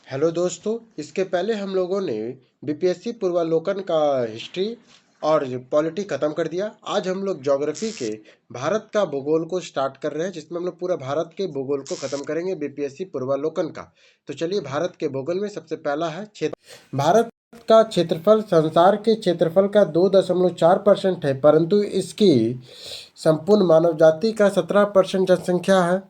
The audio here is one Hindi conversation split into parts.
हेलो दोस्तों, इसके पहले हम लोगों ने बीपीएससी पूर्वावलोकन का हिस्ट्री और पॉलिटी खत्म कर दिया। आज हम लोग ज्योग्राफी के भारत का भूगोल को स्टार्ट कर रहे हैं, जिसमें हम लोग पूरा भारत के भूगोल को खत्म करेंगे बीपीएससी पूर्वावलोकन का। तो चलिए, भारत के भूगोल में सबसे पहला है क्षेत्र। भारत का क्षेत्रफल संसार के क्षेत्रफल का 2.4% है, परंतु इसकी संपूर्ण मानव जाति का 17% जनसंख्या है।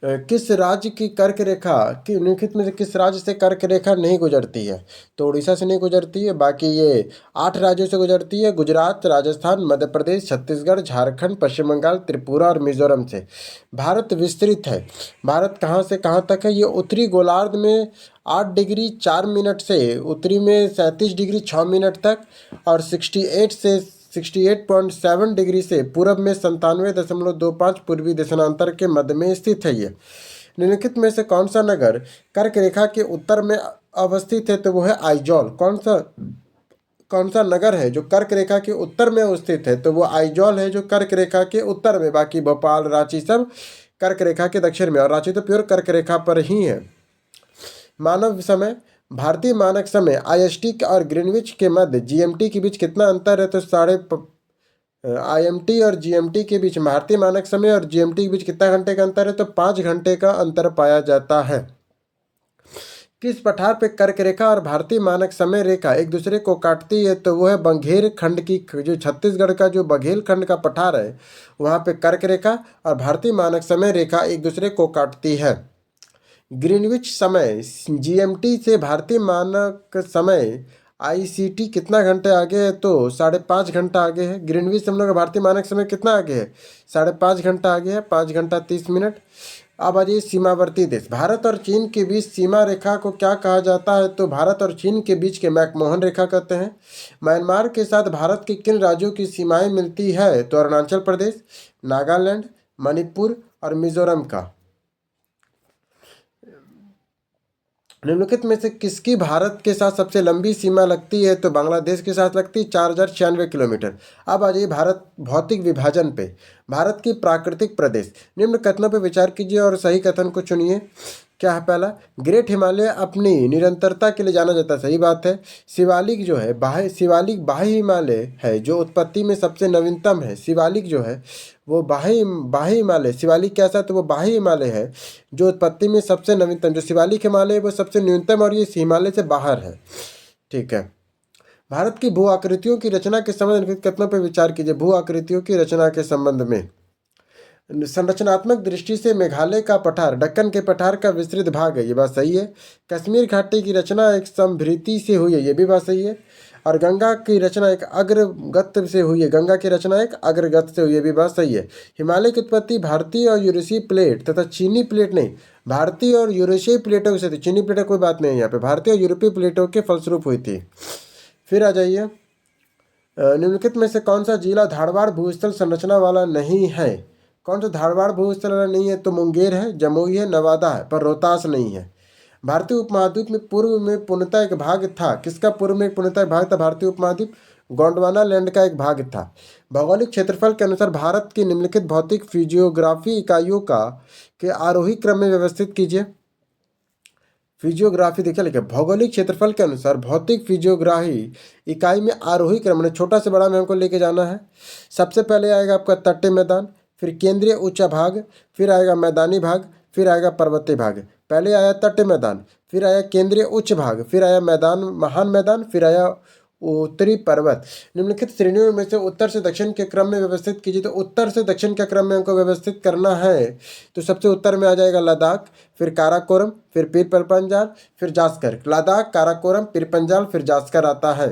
किस राज्य की कर्क रेखा कि निम्नलिखित में से किस राज्य से कर्क रेखा नहीं गुजरती है? तो उड़ीसा से नहीं गुजरती है। बाकी ये 8 राज्यों से गुजरती है: गुजरात, राजस्थान, मध्य प्रदेश, छत्तीसगढ़, झारखंड, पश्चिम बंगाल, त्रिपुरा और मिजोरम से। भारत विस्तृत है। भारत कहाँ से कहाँ तक है? ये उत्तरी गोलार्ध में 8 डिग्री 4 मिनट से उत्तरी में 37 डिग्री 6 मिनट तक और 68.7 डिग्री से पूरब में 97.25 पूर्वी देशांतर के मध्य में स्थित है। ये निम्नलिखित में से कौन सा नगर कर्क रेखा के उत्तर में अवस्थित है? तो वो है आइजॉल। कौन सा नगर है जो कर्क रेखा के उत्तर में अवस्थित है? तो वो आइजॉल है, जो कर्क रेखा के उत्तर में। बाकी भोपाल, रांची सब कर्क रेखा के दक्षिण में, और रांची तो प्योर कर्क रेखा पर ही है। मानव समय। भारतीय मानक समय आईएसटी और ग्रीनविच के मध्य जीएमटी के बीच कितना अंतर है? तो आईएमटी और जीएमटी के बीच, भारतीय मानक समय और जीएमटी के बीच कितना घंटे का अंतर है? तो 5 घंटे का अंतर पाया जाता है। किस पठार पे कर्क रेखा और भारतीय मानक समय रेखा एक दूसरे को काटती है? तो वो है बघेल खंड की, जो छत्तीसगढ़ का जो बघेल खंड का पठार है, वहाँ पे कर्क रेखा और भारतीय मानक समय रेखा एक दूसरे को काटती है। ग्रीनविच समय जीएमटी से भारतीय मानक समय आईसीटी कितना घंटे आगे है? तो 5.5 घंटा आगे है। ग्रीनविच हम लोग का भारतीय मानक समय कितना आगे है? 5.5 घंटा आगे है, 5 घंटा 30 मिनट। अब आ जाइए सीमावर्ती देश। भारत और चीन के बीच सीमा रेखा को क्या कहा जाता है? तो भारत और चीन के बीच के मैकमोहन रेखा कहते हैं। म्यांमार के साथ भारत के किन राज्यों की सीमाएं मिलती है? तो अरुणाचल प्रदेश, नागालैंड, मणिपुर और मिजोरम का। निम्नलिखित में से किसकी भारत के साथ सबसे लंबी सीमा लगती है? तो बांग्लादेश के साथ लगती है, 4096 किलोमीटर। अब आ जाइए भारत भौतिक विभाजन पे। भारत की प्राकृतिक प्रदेश। निम्न कथनों पर विचार कीजिए और सही कथन को चुनिए। क्या है पहला? ग्रेट हिमालय अपनी निरंतरता के लिए जाना जाता है। सही बात है। शिवालिक जो है शिवालिक बाह्य हिमालय है, जो उत्पत्ति में सबसे नवीनतम है। शिवालिक जो है वो बाह्य हिमालय, शिवालिक कैसा? तो वो बाह्य हिमालय है, जो उत्पत्ति में सबसे नवीनतम। जो शिवालिक हिमालय है वो सबसे न्यूनतम, और ये हिमालय से बाहर है। ठीक है। भारत की भू आकृतियों की रचना के संबंध में कथनों पर विचार कीजिए। भू आकृतियों की रचना के संबंध में संरचनात्मक दृष्टि से मेघालय का पठार दक्कन के पठार का विस्तृत भाग है। ये बात सही है। कश्मीर घाटी की रचना एक समभृति से हुई है। ये भी बात सही है। और गंगा की रचना एक अग्रगत से हुई है। गंगा की रचना एक अग्रगत से हुई है। ये भी बात सही है। हिमालय की उत्पत्ति भारतीय और यूरेशियन प्लेट तथा चीनी प्लेट नहीं, भारतीय और यूरेशियन प्लेटों से थी। चीनी प्लेटों कोई बात नहीं है यहाँ पे, भारतीय और यूरोपीय प्लेटों के फलस्वरूप हुई थी। फिर आ जाइए, निम्नलिखित में से कौन सा जिला धारवाड़ भूस्थल संरचना वाला नहीं है? कौन सा धारवाड़ भूस्थल वाला नहीं है? तो मुंगेर है, जमुई है, नवादा है, पर रोहतास नहीं है। भारतीय उपमहाद्वीप में पूर्व में पूर्णतः एक भाग था। किसका पूर्व में पूर्णतः एक भाग था? भारतीय उपमहाद्वीप गोंडवाना लैंड का एक भाग था। भौगोलिक क्षेत्रफल के अनुसार भारत की निम्नलिखित भौतिक फिजियोग्राफी इकाइयों का के आरोही क्रम में व्यवस्थित कीजिए। फिजियोग्राफी देखिए, लिखिए भौगोलिक क्षेत्रफल के अनुसार भौतिक फिजियोग्राफी इकाई में आरोही क्रम में छोटा से बड़ा में हमको लेके जाना है। सबसे पहले आएगा आपका तटीय मैदान, फिर केंद्रीय ऊंचा भाग, फिर आएगा मैदानी भाग, फिर आएगा पर्वतीय भाग। पहले आया तटीय मैदान, फिर आया केंद्रीय उच्च भाग, फिर आया मैदान महान मैदान, फिर आया उत्तरी पर्वत। निम्नलिखित श्रेणियों में से उत्तर से दक्षिण के क्रम में व्यवस्थित कीजिए। तो उत्तर से दक्षिण के क्रम में हमको व्यवस्थित करना है। तो सबसे उत्तर में आ जाएगा लद्दाख, फिर काराकोरम, फिर पीर पंजाल, फिर जास्कर। लद्दाख, काराकोरम, पीर पंजाल, फिर जास्कर आता है।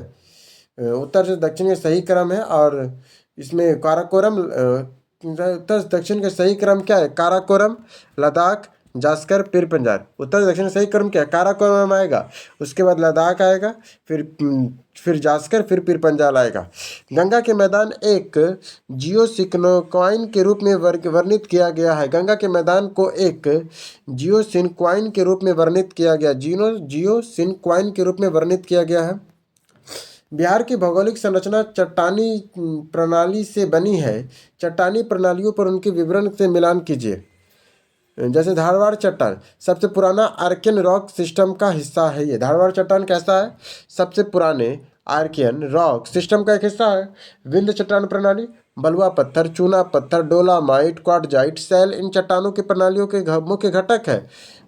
उत्तर से दक्षिण का सही क्रम है। और इसमें काराकोरम उत्तर से दक्षिण का सही क्रम क्या है? काराकोरम, लद्दाख, जास्कर, पीर पंजाल। उत्तर दक्षिण सही क्रम क्या है? काराकोरम आएगा, उसके बाद लद्दाख आएगा, फिर जास्कर, फिर पीर पंजाल आएगा। गंगा के मैदान एक जियोसिंक्वाइन के रूप में वर्णित किया गया है। गंगा के मैदान को एक जियोसिंक्वाइन के रूप में वर्णित किया गया, जियोसिंक्वाइन के रूप में वर्णित किया गया है। बिहार की भौगोलिक संरचना चट्टानी प्रणाली से बनी है। चट्टानी प्रणालियों पर उनके विवरण से मिलान कीजिए। जैसे धारवाड़ चट्टान सबसे पुराना आर्कियन रॉक सिस्टम का हिस्सा है। ये धारवाड़ चट्टान कैसा है? सबसे पुराने आर्कियन रॉक सिस्टम का एक हिस्सा है। विंध्य चट्टान प्रणाली, बलुआ पत्थर, चूना पत्थर, डोलामाइट, क्वार्टजाइट, सैल इन चट्टानों की प्रणालियों के मुख्य घटक है।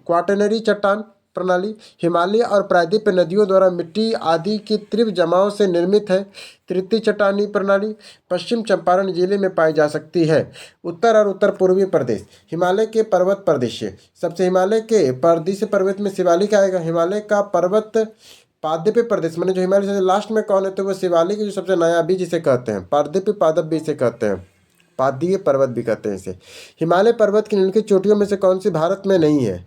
क्वाटरनरी चट्टान प्रणाली हिमालय और प्रायद्वीप नदियों द्वारा मिट्टी आदि की तीव्र जमाव से निर्मित है। तृतीय चट्टानी प्रणाली पश्चिम चंपारण जिले में पाई जा सकती है। उत्तर और उत्तर पूर्वी प्रदेश, हिमालय के पर्वत प्रदेश, सबसे हिमालय के प्रदेश पर्वत में शिवालिक आएगा। हिमालय का पर्वत पादप प्रदेश, मैंने जो हिमालय से लास्ट में कौन है तो वो शिवालिक जो सबसे नया भी जिसे कहते हैं, पादप पादप भी इसे कहते हैं, पादीय पर्वत भी कहते हैं इसे। हिमालय पर्वत की निम्नलिखित चोटियों में से कौन सी भारत में नहीं है?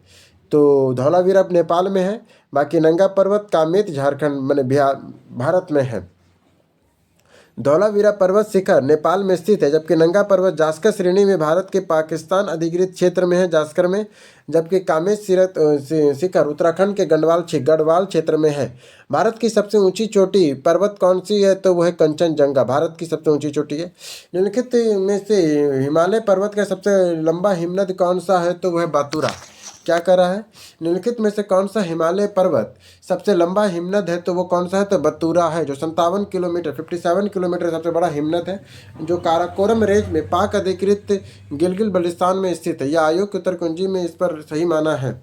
तो धौलावीरा नेपाल में है, बाकी नंगा पर्वत कामेत झारखंड मैंने बिहार भारत में है। धौलावीरा पर्वत शिखर नेपाल में स्थित है, जबकि नंगा पर्वत जास्कर श्रेणी में भारत के पाकिस्तान अधिकृत क्षेत्र में है जास्कर में, जबकि कामेत शिखर उत्तराखंड के गढ़वाल क्षेत्र में है। भारत की सबसे ऊंची चोटी पर्वत कौन सी है? तो वह है कंचनजंगा, भारत की सबसे ऊंची चोटी है। निम्नलिखित में से हिमालय पर्वत का सबसे लंबा हिमनद कौन सा है? तो वह बातुरा। क्या कर रहा है? निम्नलिखित में से कौन सा हिमालय पर्वत सबसे लंबा हिमनद है? तो वो कौन सा है? तो बत्तूरा है, जो 57 किलोमीटर 57 किलोमीटर सबसे बड़ा हिमनद है, जो काराकोरम रेंज में पाक अधिकृत गिलगित बल्टिस्तान में स्थित है। यह आयोग की उत्तर कुंजी में इस पर सही माना है,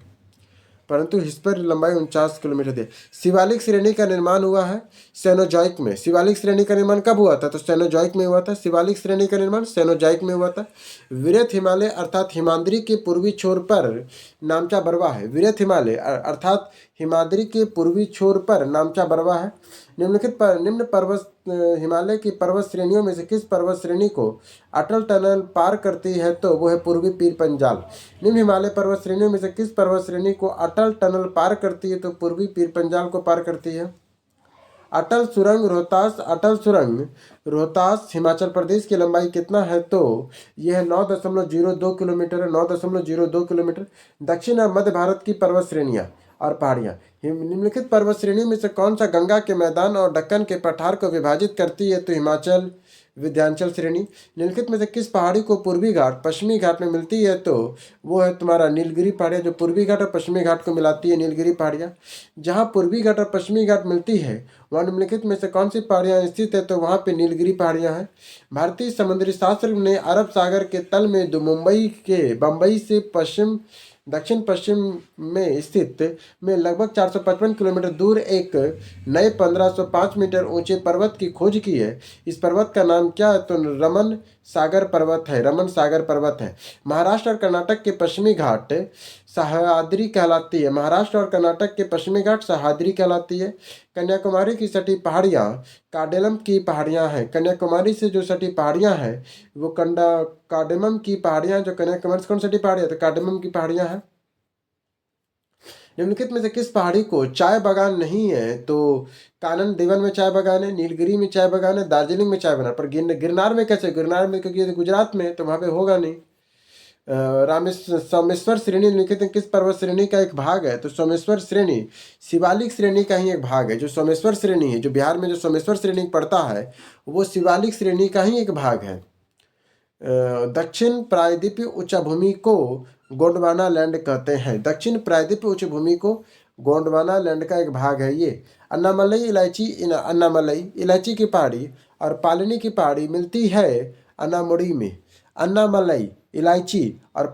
परंतु इस पर लंबाई 49 किलोमीटर है। शिवालिक श्रेणी का निर्माण हुआ है सेनोजॉइक में। शिवालिक श्रेणी का निर्माण कब हुआ था? तो सेनोजॉइक में हुआ था। शिवालिक श्रेणी का निर्माण सेनोजॉइक में हुआ था। विरत हिमालय अर्थात हिमाद्री के पूर्वी छोर पर नामचा बरवा है। विरत हिमालय अर्थात हिमाद्री के पूर्वी छोर पर नामचा बरवा है। निम्न पर्वत हिमालय की पर्वत श्रेणियों में से किस पर्वत श्रेणी को अटल टनल पार करती है? तो वो है पूर्वी पीर पंजाल। निम्न हिमालय पर्वत श्रेणियों में से किस पर्वत श्रेणी को अटल टनल पार करती है? तो पूर्वी पीर पंजाल को पार करती है। अटल सुरंग रोहतास हिमाचल प्रदेश की लंबाई कितना है? तो यह 9.02 किलोमीटर है, 9.02 किलोमीटर। दक्षिण और मध्य भारत की पर्वत श्रेणियाँ और पहाड़ियाँ, निम्नलिखित पर्वत श्रेणियों में से कौन सा गंगा के मैदान और दक्कन के पठार को विभाजित करती है? तो हिमाचल विंध्याचल श्रेणी। निम्नलिखित में से किस पहाड़ी को पूर्वी घाट पश्चिमी घाट में मिलती है? तो वो है तुम्हारा नीलगिरी पहाड़ियाँ, जो पूर्वी घाट और पश्चिमी घाट को मिलाती है, नीलगिरी पहाड़ियाँ। जहाँ पूर्वी घाट और पश्चिमी घाट मिलती है वहाँ निम्नलिखित में से कौन सी पहाड़ियाँ स्थित है? तो वहाँ पे नीलगिरी पहाड़ियाँ हैं। भारतीय समुद्री शास्त्र ने अरब सागर के तल में बम्बई से दक्षिण पश्चिम में स्थित में लगभग 455 किलोमीटर दूर एक नए 1505 मीटर ऊंचे पर्वत की खोज की है। इस पर्वत का नाम क्या है? तो रमन सागर पर्वत है। महाराष्ट्र और कर्नाटक के पश्चिमी घाट सह्याद्री कहलाती है। महाराष्ट्र और कर्नाटक के पश्चिमी घाट सह्याद्री कहलाती है। कन्याकुमारी की सटी पहाड़ियाँ कार्डेलम की पहाड़ियाँ हैं। कन्याकुमारी से जो सटी पहाड़ियाँ हैं वो कार्डेमम की पहाड़ियाँ, जो कन्याकुमारी से कौन सटी पहाड़ियाँ? तो कार्डेमम की पहाड़ियाँ हैं। निम्नलिखित में से किस पहाड़ी को चाय बागान नहीं है? तो कानन देवन में चाय बागान है, नीलगिरी में चाय बागान है, दार्जिलिंग में चाय बागान, पर गिरनार में कैसे? गिरनार में क्योंकि ये गुजरात में है तो वहाँ पे होगा नहीं। सोमेश्वर श्रेणी निम्नलिखित में किस पर्वत श्रेणी का एक भाग है? तो सोमेश्वर श्रेणी शिवालिक श्रेणी का ही एक भाग है। जो सोमेश्वर श्रेणी है, जो बिहार में जो सोमेश्वर श्रेणी पड़ता है वो शिवालिक श्रेणी का ही एक भाग है। दक्षिण प्रायद्वीपीय उच्चभूमि को गोंडवाना लैंड कहते हैं। दक्षिण प्रायद्वीपीय उच्चभूमि को गोंडवाना लैंड का एक भाग है ये। अन्नामलई इलायची की पहाड़ी और पालिनी की पहाड़ी मिलती है अन्नामुड़ी में। अन्नामलई इलायची और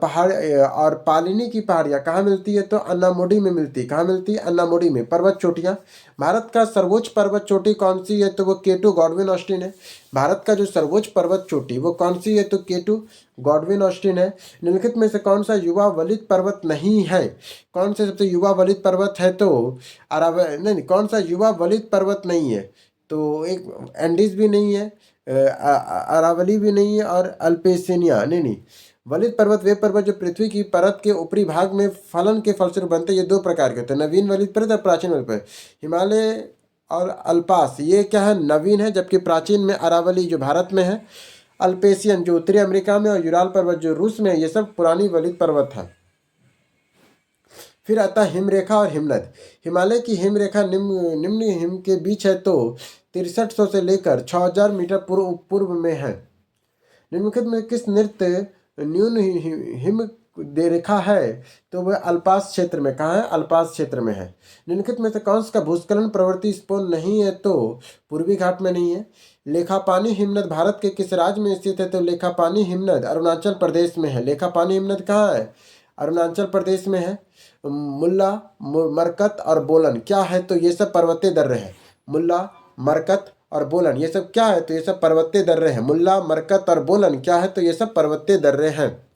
पालिनी की पहाड़ियाँ कहाँ मिलती है? तो अन्नामुडी में मिलती है। कहाँ मिलती है? अन्नामुडी में। पर्वत चोटियाँ, भारत का सर्वोच्च पर्वत चोटी कौन सी है? तो वो केटू गॉडविन ऑस्टिन है। भारत का जो सर्वोच्च पर्वत चोटी वो कौन सी है? तो केटू गॉडविन ऑस्टिन है। निम्नलिखित में से कौन सा युवा वलित पर्वत नहीं है? कौन से सबसे युवा वलित पर्वत है? तो कौन सा युवा वलित पर्वत नहीं है? तो एक एंडीज भी नहीं है, अरावली भी नहीं है, और अल्पेसिनिया नहीं। वलित पर्वत वे पर्वत जो पृथ्वी की परत के ऊपरी भाग में फलन के फलस्वरूप बनते हैं। ये दो प्रकार के होते हैं, नवीन वलित पर्वत और प्राचीन वलित पर्वत। हिमालय और अल्पास ये क्या है? नवीन है, जबकि प्राचीन में अरावली जो भारत में है, अल्पेशियन जो उत्तरी अमेरिका में, और यूराल पर्वत जो रूस में है, ये सब पुरानी वलित पर्वत है। फिर आता है हिमरेखा और हिमनद। हिमालय की हिमरेखा निम्न हिम के बीच है, तो 6300 से लेकर 6000 मीटर पूर्व में है। निम्नलिखित में किस नृत्य न्यून हिम दे रेखा है तो वह अल्पास क्षेत्र में, कहाँ है, अल्पास क्षेत्र में है। निम्नलिखित में से कौन सा भूस्खलन प्रवृत्ति स्पोन नहीं है, तो पूर्वी घाट में नहीं है। लेखापानी हिमनद भारत के किस राज्य में स्थित है, तो लेखापानी हिमनद अरुणाचल प्रदेश में है। लेखापानी हिमनद कहाँ है, अरुणाचल प्रदेश में है। मुल्ला, मरकत और बोलन क्या है, तो ये सब पर्वतीय दर्रे हैं। मुल्ला, मरकत और बोलन ये सब क्या है, तो ये सब पर्वतीय दर्रे हैं। मुल्ला, मरकत और बोलन क्या है, तो ये सब पर्वतीय दर्रे हैं।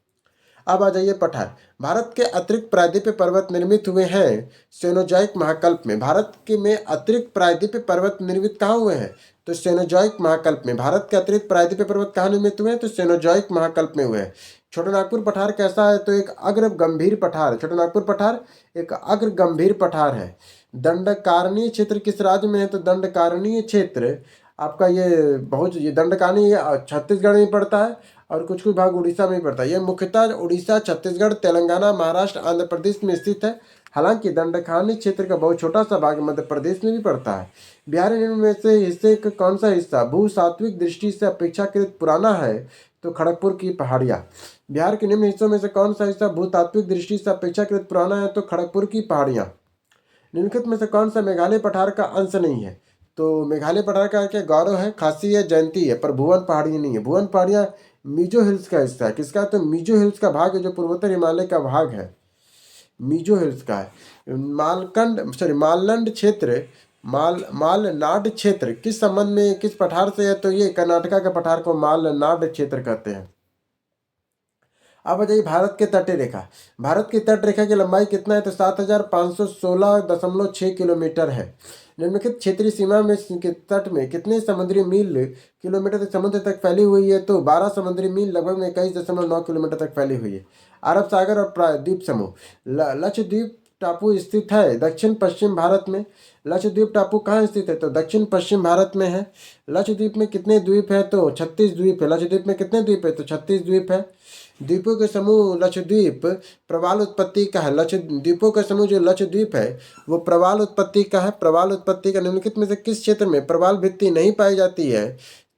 अब आ जाइए पठार। भारत के अतिरिक्त प्रायद्वीपीय पर्वत निर्मित हुए हैं सेनोजॉइक महाकल्प में। भारत के में अतिरिक्त प्रायद्वीपीय पर्वत निर्मित कहाँ हुए हैं, तो सेनोजॉइक महाकल्प में। भारत के अतिरिक्त प्रायद्वीपीय पर्वत कहाँ निर्मित हुए हैं, तो सेनोजॉइक महाकल्प में हुए हैं। छोटानागपुर पठार कैसा है, तो एक अग्र गंभीर पठार। छोटानागपुर पठार एक अग्र गंभीर पठार है। दंडकारण्य क्षेत्र किस राज्य में है, तो दंडकारण्य क्षेत्र आपका ये बहुत, ये दंडकारण्य छत्तीसगढ़ में पड़ता है और कुछ कुछ भाग उड़ीसा में पड़ता है। यह मुख्यतः उड़ीसा, छत्तीसगढ़, तेलंगाना, महाराष्ट्र, आंध्र प्रदेश में स्थित है। हालांकि दंडकारण्य क्षेत्र का बहुत छोटा सा भाग मध्य प्रदेश में भी पड़ता है। बिहार में से हिस्से का कौन सा हिस्सा भूसात्विक दृष्टि से अपेक्षाकृत पुराना है, तो खड़गपुर की पहाड़ियाँ। बिहार के निम्न हिस्सों में से कौन सा हिस्सा भूतात्विक दृष्टि से अपेक्षाकृत पुराना है, तो खड़गपुर की पहाड़ियाँ। निम्नलिखित में से कौन सा मेघालय पठार का अंश नहीं है, तो मेघालय पठार का क्या, गौरव है, खासी है, जयंती है, पर भुवन पहाड़ियाँ नहीं है। भुवन पहाड़ियाँ मिजो हिल्स का हिस्सा है। किसका, तो मिजो हिल्स का भाग है, जो पूर्वोत्तर हिमालय का भाग है, मिजो हिल्स का है। मालनाड क्षेत्र, मालनाड क्षेत्र किस संबंध में, किस पठार से है, तो ये कर्नाटका के पठार को मालनाड क्षेत्र कहते हैं। अब आ जाइए भारत के तटीय रेखा। भारत की तट रेखा की लंबाई कितना है, तो 7516.6 किलोमीटर है। निम्नलिखित क्षेत्रीय सीमा में के तट में कितने समुद्री मील किलोमीटर तक समुद्र तक फैली हुई है, तो 12 समुद्री मील लगभग 21.9 किलोमीटर तक फैली हुई है। अरब सागर और द्वीप समूह। लक्षद्वीप टापू स्थित है दक्षिण पश्चिम भारत में। लक्षद्वीप टापू कहाँ स्थित है, तो दक्षिण पश्चिम भारत में है। लक्षद्वीप में कितने द्वीप है, तो 36 द्वीप है। लक्षद्वीप में कितने द्वीप है, तो 36 द्वीप है। द्वीपों के समूह लक्षद्वीप प्रवाल उत्पत्ति का है। द्वीपों का समूह जो लक्षद्वीप है वो प्रवाल उत्पत्ति का है। प्रवाल उत्पत्ति का निम्नलिखित में से किस क्षेत्र में प्रवाल भित्ति नहीं पाई जाती है,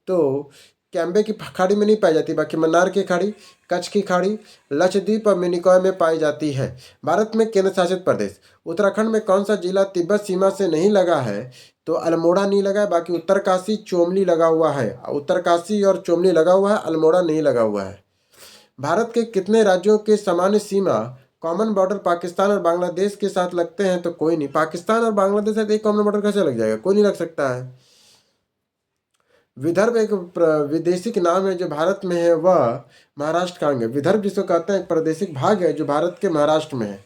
तो कैम्बे की खाड़ी में नहीं पाई जाती, बाकी मन्नार की खाड़ी, कच्छ की खाड़ी, लक्षद्वीप और मिनिकॉय में पाई जाती है। भारत में केंद्र शासित प्रदेश। उत्तराखंड में कौन सा जिला तिब्बत सीमा से नहीं लगा है, तो अल्मोड़ा नहीं लगा है, बाकी उत्तरकाशी, चोमली लगा हुआ है। उत्तरकाशी और चोमली लगा हुआ है, अल्मोड़ा नहीं लगा हुआ है। भारत के कितने राज्यों के सामान्य सीमा कॉमन बॉर्डर पाकिस्तान और बांग्लादेश के साथ लगते हैं, तो कोई नहीं। पाकिस्तान और बांग्लादेश के साथ एक कॉमन बॉर्डर कैसे लग जाएगा, कोई नहीं लग सकता है। विदर्भ एक विदेशिक नाम है जो भारत में है, वह महाराष्ट्र का अंग है। विदर्भ जिसको कहते हैं एक प्रादेशिक भाग है जो भारत के महाराष्ट्र में है।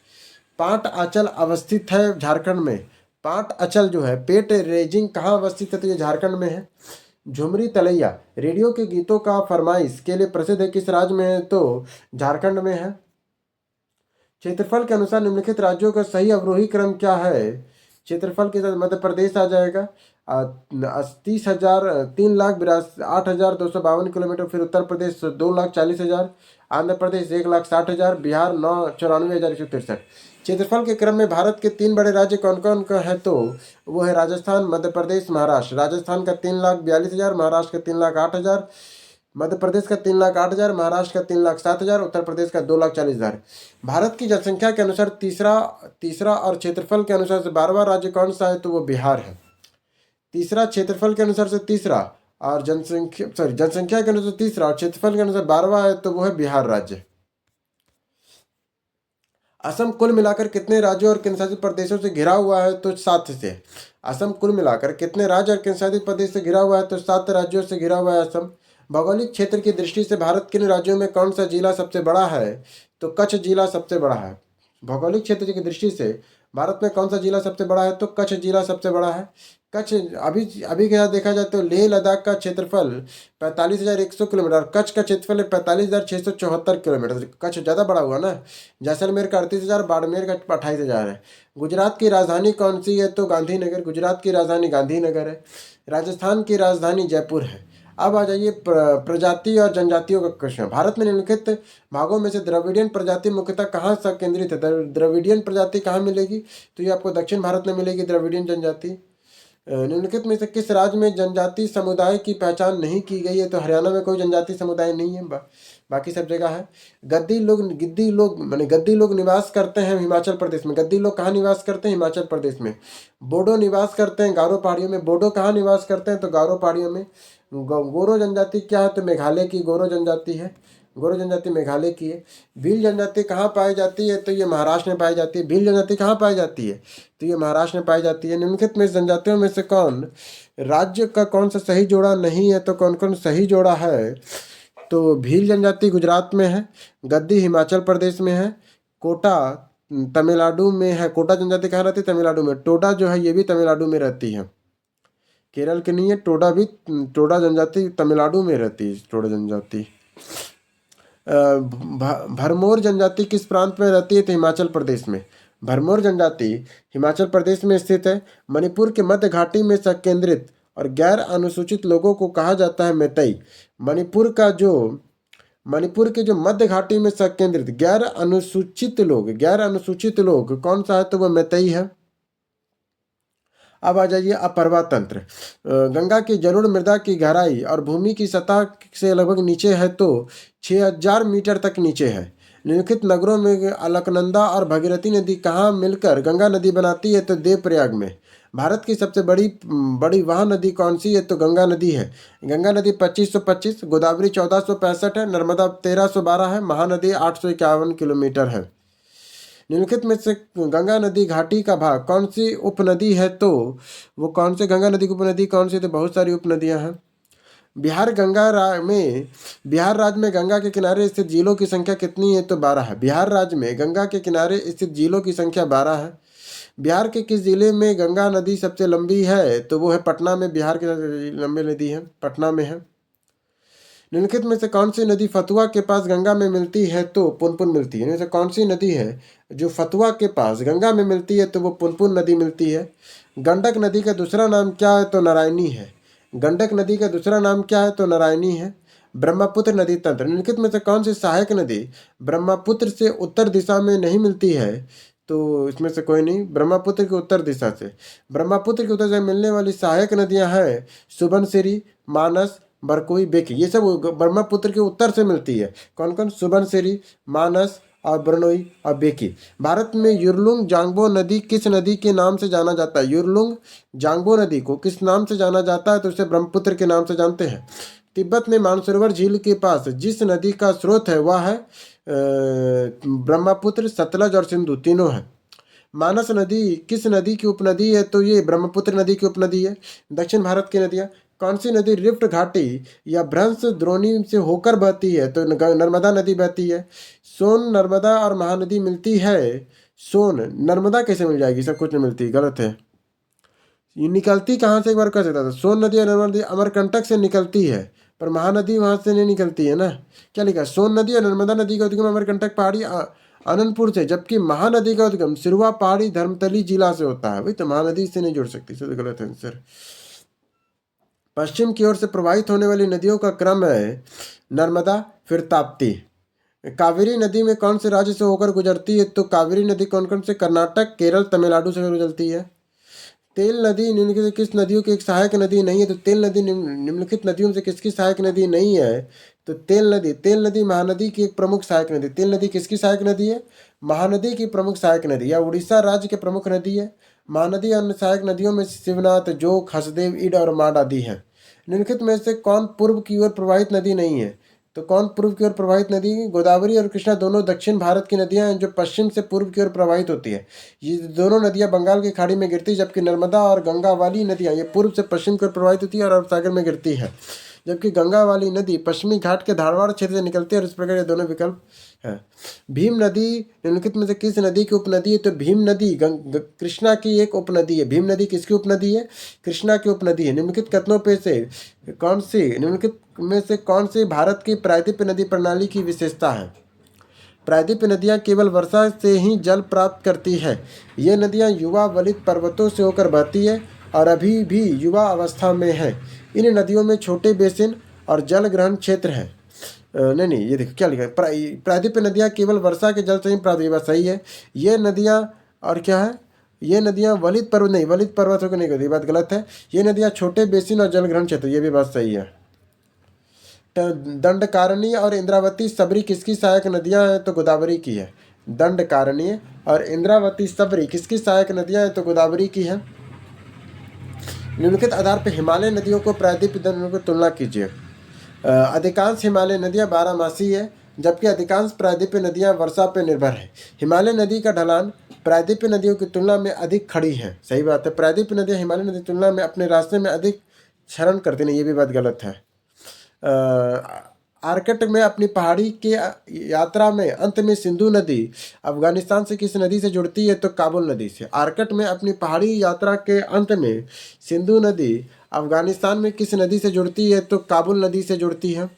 पाट अचल अवस्थित है झारखंड में। पाट अचल जो है, पेट रेजिंग कहाँ अवस्थित है, तो ये झारखंड में है। झुमरी तलैया रेडियो के गीतों का फरमाइश के लिए प्रसिद्ध है, किस राज्य में है, तो झारखंड में है। क्षेत्रफल के अनुसार निम्नलिखित राज्यों का सही अवरोही क्रम क्या है, क्षेत्रफल के साथ मध्य प्रदेश आ जाएगा 3,08,252 किलोमीटर। फिर उत्तर प्रदेश 2,40,000, आंध्र प्रदेश 1,60,000, बिहार 9,94,163। क्षेत्रफल के क्रम में भारत के 3 बड़े राज्य कौन कौन का है, तो वो है राजस्थान, मध्य प्रदेश, महाराष्ट्र। राजस्थान का 3,42,000, महाराष्ट्र का 3,08,000, मध्य प्रदेश का 3,08,000, महाराष्ट्र का 3,07,000, उत्तर प्रदेश का 2,40,000। भारत की जनसंख्या के अनुसार तीसरा और क्षेत्रफल के अनुसार से 12वां राज्य कौन सा है, तो वो बिहार है। तीसरा, क्षेत्रफल के अनुसार से तीसरा और जनसंख्या के अनुसार तीसरा और क्षेत्रफल के अनुसार 12वां है, तो वो है बिहार राज्य। असम कुल मिलाकर कितने राज्यों और केंद्रशासित प्रदेशों से घिरा हुआ है, तो 7 से। असम कुल मिलाकर कितने राज्य और केंद्रशासित प्रदेश से घिरा हुआ है, तो 7 राज्यों से घिरा हुआ है असम। भौगोलिक क्षेत्र की दृष्टि से भारत के राज्यों में कौन सा जिला सबसे बड़ा है, तो कच्छ जिला सबसे बड़ा है। भौगोलिक क्षेत्र की दृष्टि से भारत में कौन सा जिला सबसे बड़ा है, तो कच्छ जिला सबसे बड़ा है। कच्छ अभी अभी के साथ देखा जाए तो लेह लद्दाख का क्षेत्रफल 45,100 किलोमीटर और कच्छ का क्षेत्रफल है 45,674 किलोमीटर। कच्छ ज़्यादा बड़ा हुआ ना। जैसलमेर का 38,000, बाड़मेर का 28,000 है। गुजरात की राजधानी कौन सी है, तो गांधीनगर। गुजरात की राजधानी गांधीनगर है। राजस्थान की राजधानी जयपुर है। अब आ जाइए प्रजाति और जनजातियों का क्वेश्चन। भारत में निम्नलिखित भागों में से द्रविडियन प्रजाति मुख्यतः कहाँ से केंद्रित है, द्रविडियन प्रजाति कहाँ मिलेगी, तो ये आपको दक्षिण भारत में मिलेगी द्रविडियन जनजाति। निम्नलिखित में से किस राज्य में जनजाति समुदाय की पहचान नहीं की गई है, तो हरियाणा में कोई जनजाति समुदाय नहीं है। बाकी सब जगह है। गिद्दी लोग माने गद्दी लोग निवास करते हैं हिमाचल प्रदेश में। गद्दी लोग कहाँ निवास करते हैं? हिमाचल प्रदेश में। बोडो निवास करते हैं गारो पहाड़ियों में। बोडो कहाँ निवास करते हैं? तो गारो पहाड़ियों में। गोरो जनजाति क्या है? तो मेघालय की गोरो जनजाति है। गोरो जनजाति मेघालय की है। भील जनजाति कहाँ पाई जाती है? तो ये महाराष्ट्र में पाई जाती है। भील जनजाति कहाँ पाई जाती है? तो ये महाराष्ट्र में पाई जाती है। निम्नलिखित में जनजातियों में से कौन राज्य का कौन सा सही जोड़ा नहीं है? तो कौन कौन सही जोड़ा है? तो भील जनजाति गुजरात में है। गद्दी हिमाचल प्रदेश में है। कोटा तमिलनाडु में है। कोटा जनजाति कहाँ रहती है? तमिलनाडु में। टोडा जो है ये भी तमिलनाडु में रहती है, केरल की नहीं है। टोडा जनजाति तमिलनाडु में रहती है। टोडा जनजाति भरमौर जनजाति किस प्रांत में रहती है? तो हिमाचल प्रदेश में। भरमौर जनजाति हिमाचल प्रदेश में स्थित है। मणिपुर के मध्य घाटी में संकेंद्रित और गैर अनुसूचित लोगों को कहा जाता है मैतई। मणिपुर के जो मध्य घाटी में संकेंद्रित गैर अनुसूचित लोग कौन सा है? तो वह मैतई है। अब आ जाइए अपर्वा तंत्र। गंगा की जलोढ़ मृदा की गहराई और भूमि की सतह से लगभग नीचे है तो 6000 मीटर तक नीचे है। निम्नलिखित नगरों में अलकनंदा और भगीरथी नदी कहाँ मिलकर गंगा नदी बनाती है? तो देवप्रयाग में। भारत की सबसे बड़ी वह नदी कौन सी है? तो गंगा नदी है। गंगा नदी 2525, गोदावरी 1465 है, नर्मदा 1312 है, महानदी 851 किलोमीटर है। निम्नलिखित में से गंगा नदी घाटी का भाग कौन सी उपनदी है? तो वो कौन से गंगा नदी की उपनदी कौन सी? तो बहुत सारी उपनदियां हैं। बिहार राज्य में गंगा के किनारे स्थित झीलों की संख्या कितनी है? तो 12 है। बिहार राज्य में गंगा के किनारे स्थित झीलों की संख्या 12 है। बिहार के किस जिले में गंगा नदी सबसे लंबी है? तो वो है पटना में। बिहार की लंबी नदी है, पटना में है। निम्नलिखित में से कौन सी नदी फतुआ के पास गंगा में मिलती है? तो पुनपुन मिलती है। इनमें से कौन सी नदी है जो फतुआ के पास गंगा में मिलती है? तो वो पुनपुन नदी मिलती है। गंडक नदी का दूसरा नाम क्या है? तो नारायणी है। गंडक नदी का दूसरा नाम क्या है? तो नारायणी है। ब्रह्मपुत्र नदी तंत्र। निम्नलिखित में से कौन सी सहायक नदी ब्रह्मपुत्र से उत्तर दिशा में नहीं मिलती है? तो इसमें से कोई नहीं। ब्रह्मपुत्र की उत्तर दिशा से ब्रह्मपुत्र की उत्तर से मिलने वाली सहायक नदियां हैं सुबनसिरी, मानस, बरकोई, बेकी। ये सब ब्रह्मपुत्र के उत्तर से मिलती है। कौन कौन? सुबनसिरी, मानस और बरनोई और बेकी। भारत में युरलुंग जांगबो नदी किस नदी के नाम से जाना जाता है? युरलुंग जांगबो नदी को किस नाम से जाना जाता है? तो उसे ब्रह्मपुत्र के नाम से जानते हैं। तिब्बत में मानसरोवर झील के पास जिस नदी का स्रोत है वह है ब्रह्मपुत्र, सतलज और सिंधु तीनों है। मानस नदी किस नदी की उपनदी है? तो ये ब्रह्मपुत्र नदी की उपनदी है। दक्षिण भारत की नदियाँ कौन सी नदी रिफ्ट घाटी या भ्रंश द्रोणी से होकर बहती है? तो नर्मदा नदी बहती है। सोन, नर्मदा और महानदी मिलती है। सोन नर्मदा कैसे मिल जाएगी? सब कुछ नहीं मिलती, गलत है। ये निकलती कहाँ से? एक बार कह सकता था। सोन नदी और नर्मदा नदी अमरकंटक से निकलती है, पर महानदी वहाँ से नहीं निकलती है ना। क्या लिखा? सोन नदी और नर्मदा नदी का उद्गम अमरकंटक पहाड़ी अनंतपुर से, जबकि महानदी का उद्गम सिरवा पहाड़ी धर्मतली जिला से होता है। वही तो, महानदी से नहीं जुड़ सकती। तो गलत आंसर। पश्चिम की ओर से प्रवाहित होने वाली नदियों का क्रम है नर्मदा, फिर ताप्ती। कावेरी नदी में कौन से राज्य से होकर गुजरती है? तो कावेरी नदी कौन कौन से? कर्नाटक, केरल, तमिलनाडु से गुजरती है। तेल नदी निम्नलिखित किस नदियों की एक सहायक नदी नहीं है? तो तेल नदी निम्नलिखित नदियों से किसकी सहायक नदी नहीं है? तो तेल नदी महानदी की एक प्रमुख सहायक नदी। तेल नदी किसकी सहायक नदी है? महानदी की प्रमुख सहायक नदी, या उड़ीसा राज्य की प्रमुख नदी है। महानदी अन्य सहायक नदियों में शिवनाथ, जोग, हसदेव, ईड और माड आदि हैं। निम्नलिखित में से कौन पूर्व की ओर प्रवाहित नदी नहीं है? तो कौन पूर्व की ओर प्रवाहित नदी? गोदावरी और कृष्णा दोनों दक्षिण भारत की नदियां हैं जो पश्चिम से पूर्व की ओर प्रवाहित होती है। ये दोनों नदियां बंगाल की खाड़ी में गिरती है, जबकि नर्मदा और गंगा वाली नदियां ये पूर्व से पश्चिम की ओर प्रवाहित होती है और अरब सागर में गिरती है। जबकि गंगा वाली नदी पश्चिमी घाट के धारवाड़ क्षेत्र से निकलती है और इस प्रकार ये दोनों विकल्प है। भीम नदी निम्नलिखित में से किस नदी की उपनदी है? तो भीम नदी कृष्णा की एक उपनदी है। भीम नदी किसकी उपनदी है? कृष्णा की उपनदी है। निम्नलिखित कथनों पे से निम्नलिखित में से कौन सी भारत की प्रायद्वीप नदी प्रणाली की विशेषता है? प्रायद्वीप नदियाँ केवल वर्षा से ही जल प्राप्त करती है। ये नदियाँ युवा वलित पर्वतों से होकर बहती है और अभी भी युवा अवस्था में है। इन नदियों में छोटे बेसिन और जल ग्रहण क्षेत्र है। नहीं, ये देखो क्या लिखा है। प्रायद्वीप नदियाँ केवल वर्षा के जल से ही प्राप्त, ये बात सही है। ये नदियाँ और क्या है? ये नदियाँ वलित पर्वतों को नहीं करती, ये बात गलत है। ये नदियाँ छोटे बेसिन और जल ग्रहण क्षेत्र, ये भी बात सही है। दंडकारणी और इंद्रावती सबरी किसकी सहायक नदियां हैं? तो गोदावरी की है। दंडकारणी और इंद्रावती सबरी किसकी सहायक नदियां हैं? तो गोदावरी की है। निम्नलिखित आधार पर हिमालय नदियों को प्रायद्वीप नदियों को तुलना कीजिए। अधिकांश हिमालय नदियां बारहमासी है, जबकि अधिकांश प्रायद्वीपीय नदियां वर्षा पर निर्भर है। हिमालय नदी का ढलान प्रायद्वीपीय नदियों की तुलना में अधिक खड़ी है। सही बात है, प्रायद्वीपीय नदियां हिमालय नदी की तुलना में अपने रास्ते में अधिक क्षरण करती नहीं, ये भी बात गलत है। आर्कट में अपनी पहाड़ी के यात्रा में अंत में सिंधु नदी अफगानिस्तान से किस नदी से जुड़ती है? तो काबुल नदी से। आर्कट में अपनी पहाड़ी यात्रा के अंत में सिंधु नदी अफगानिस्तान में किस नदी से जुड़ती है? तो काबुल नदी से जुड़ती है।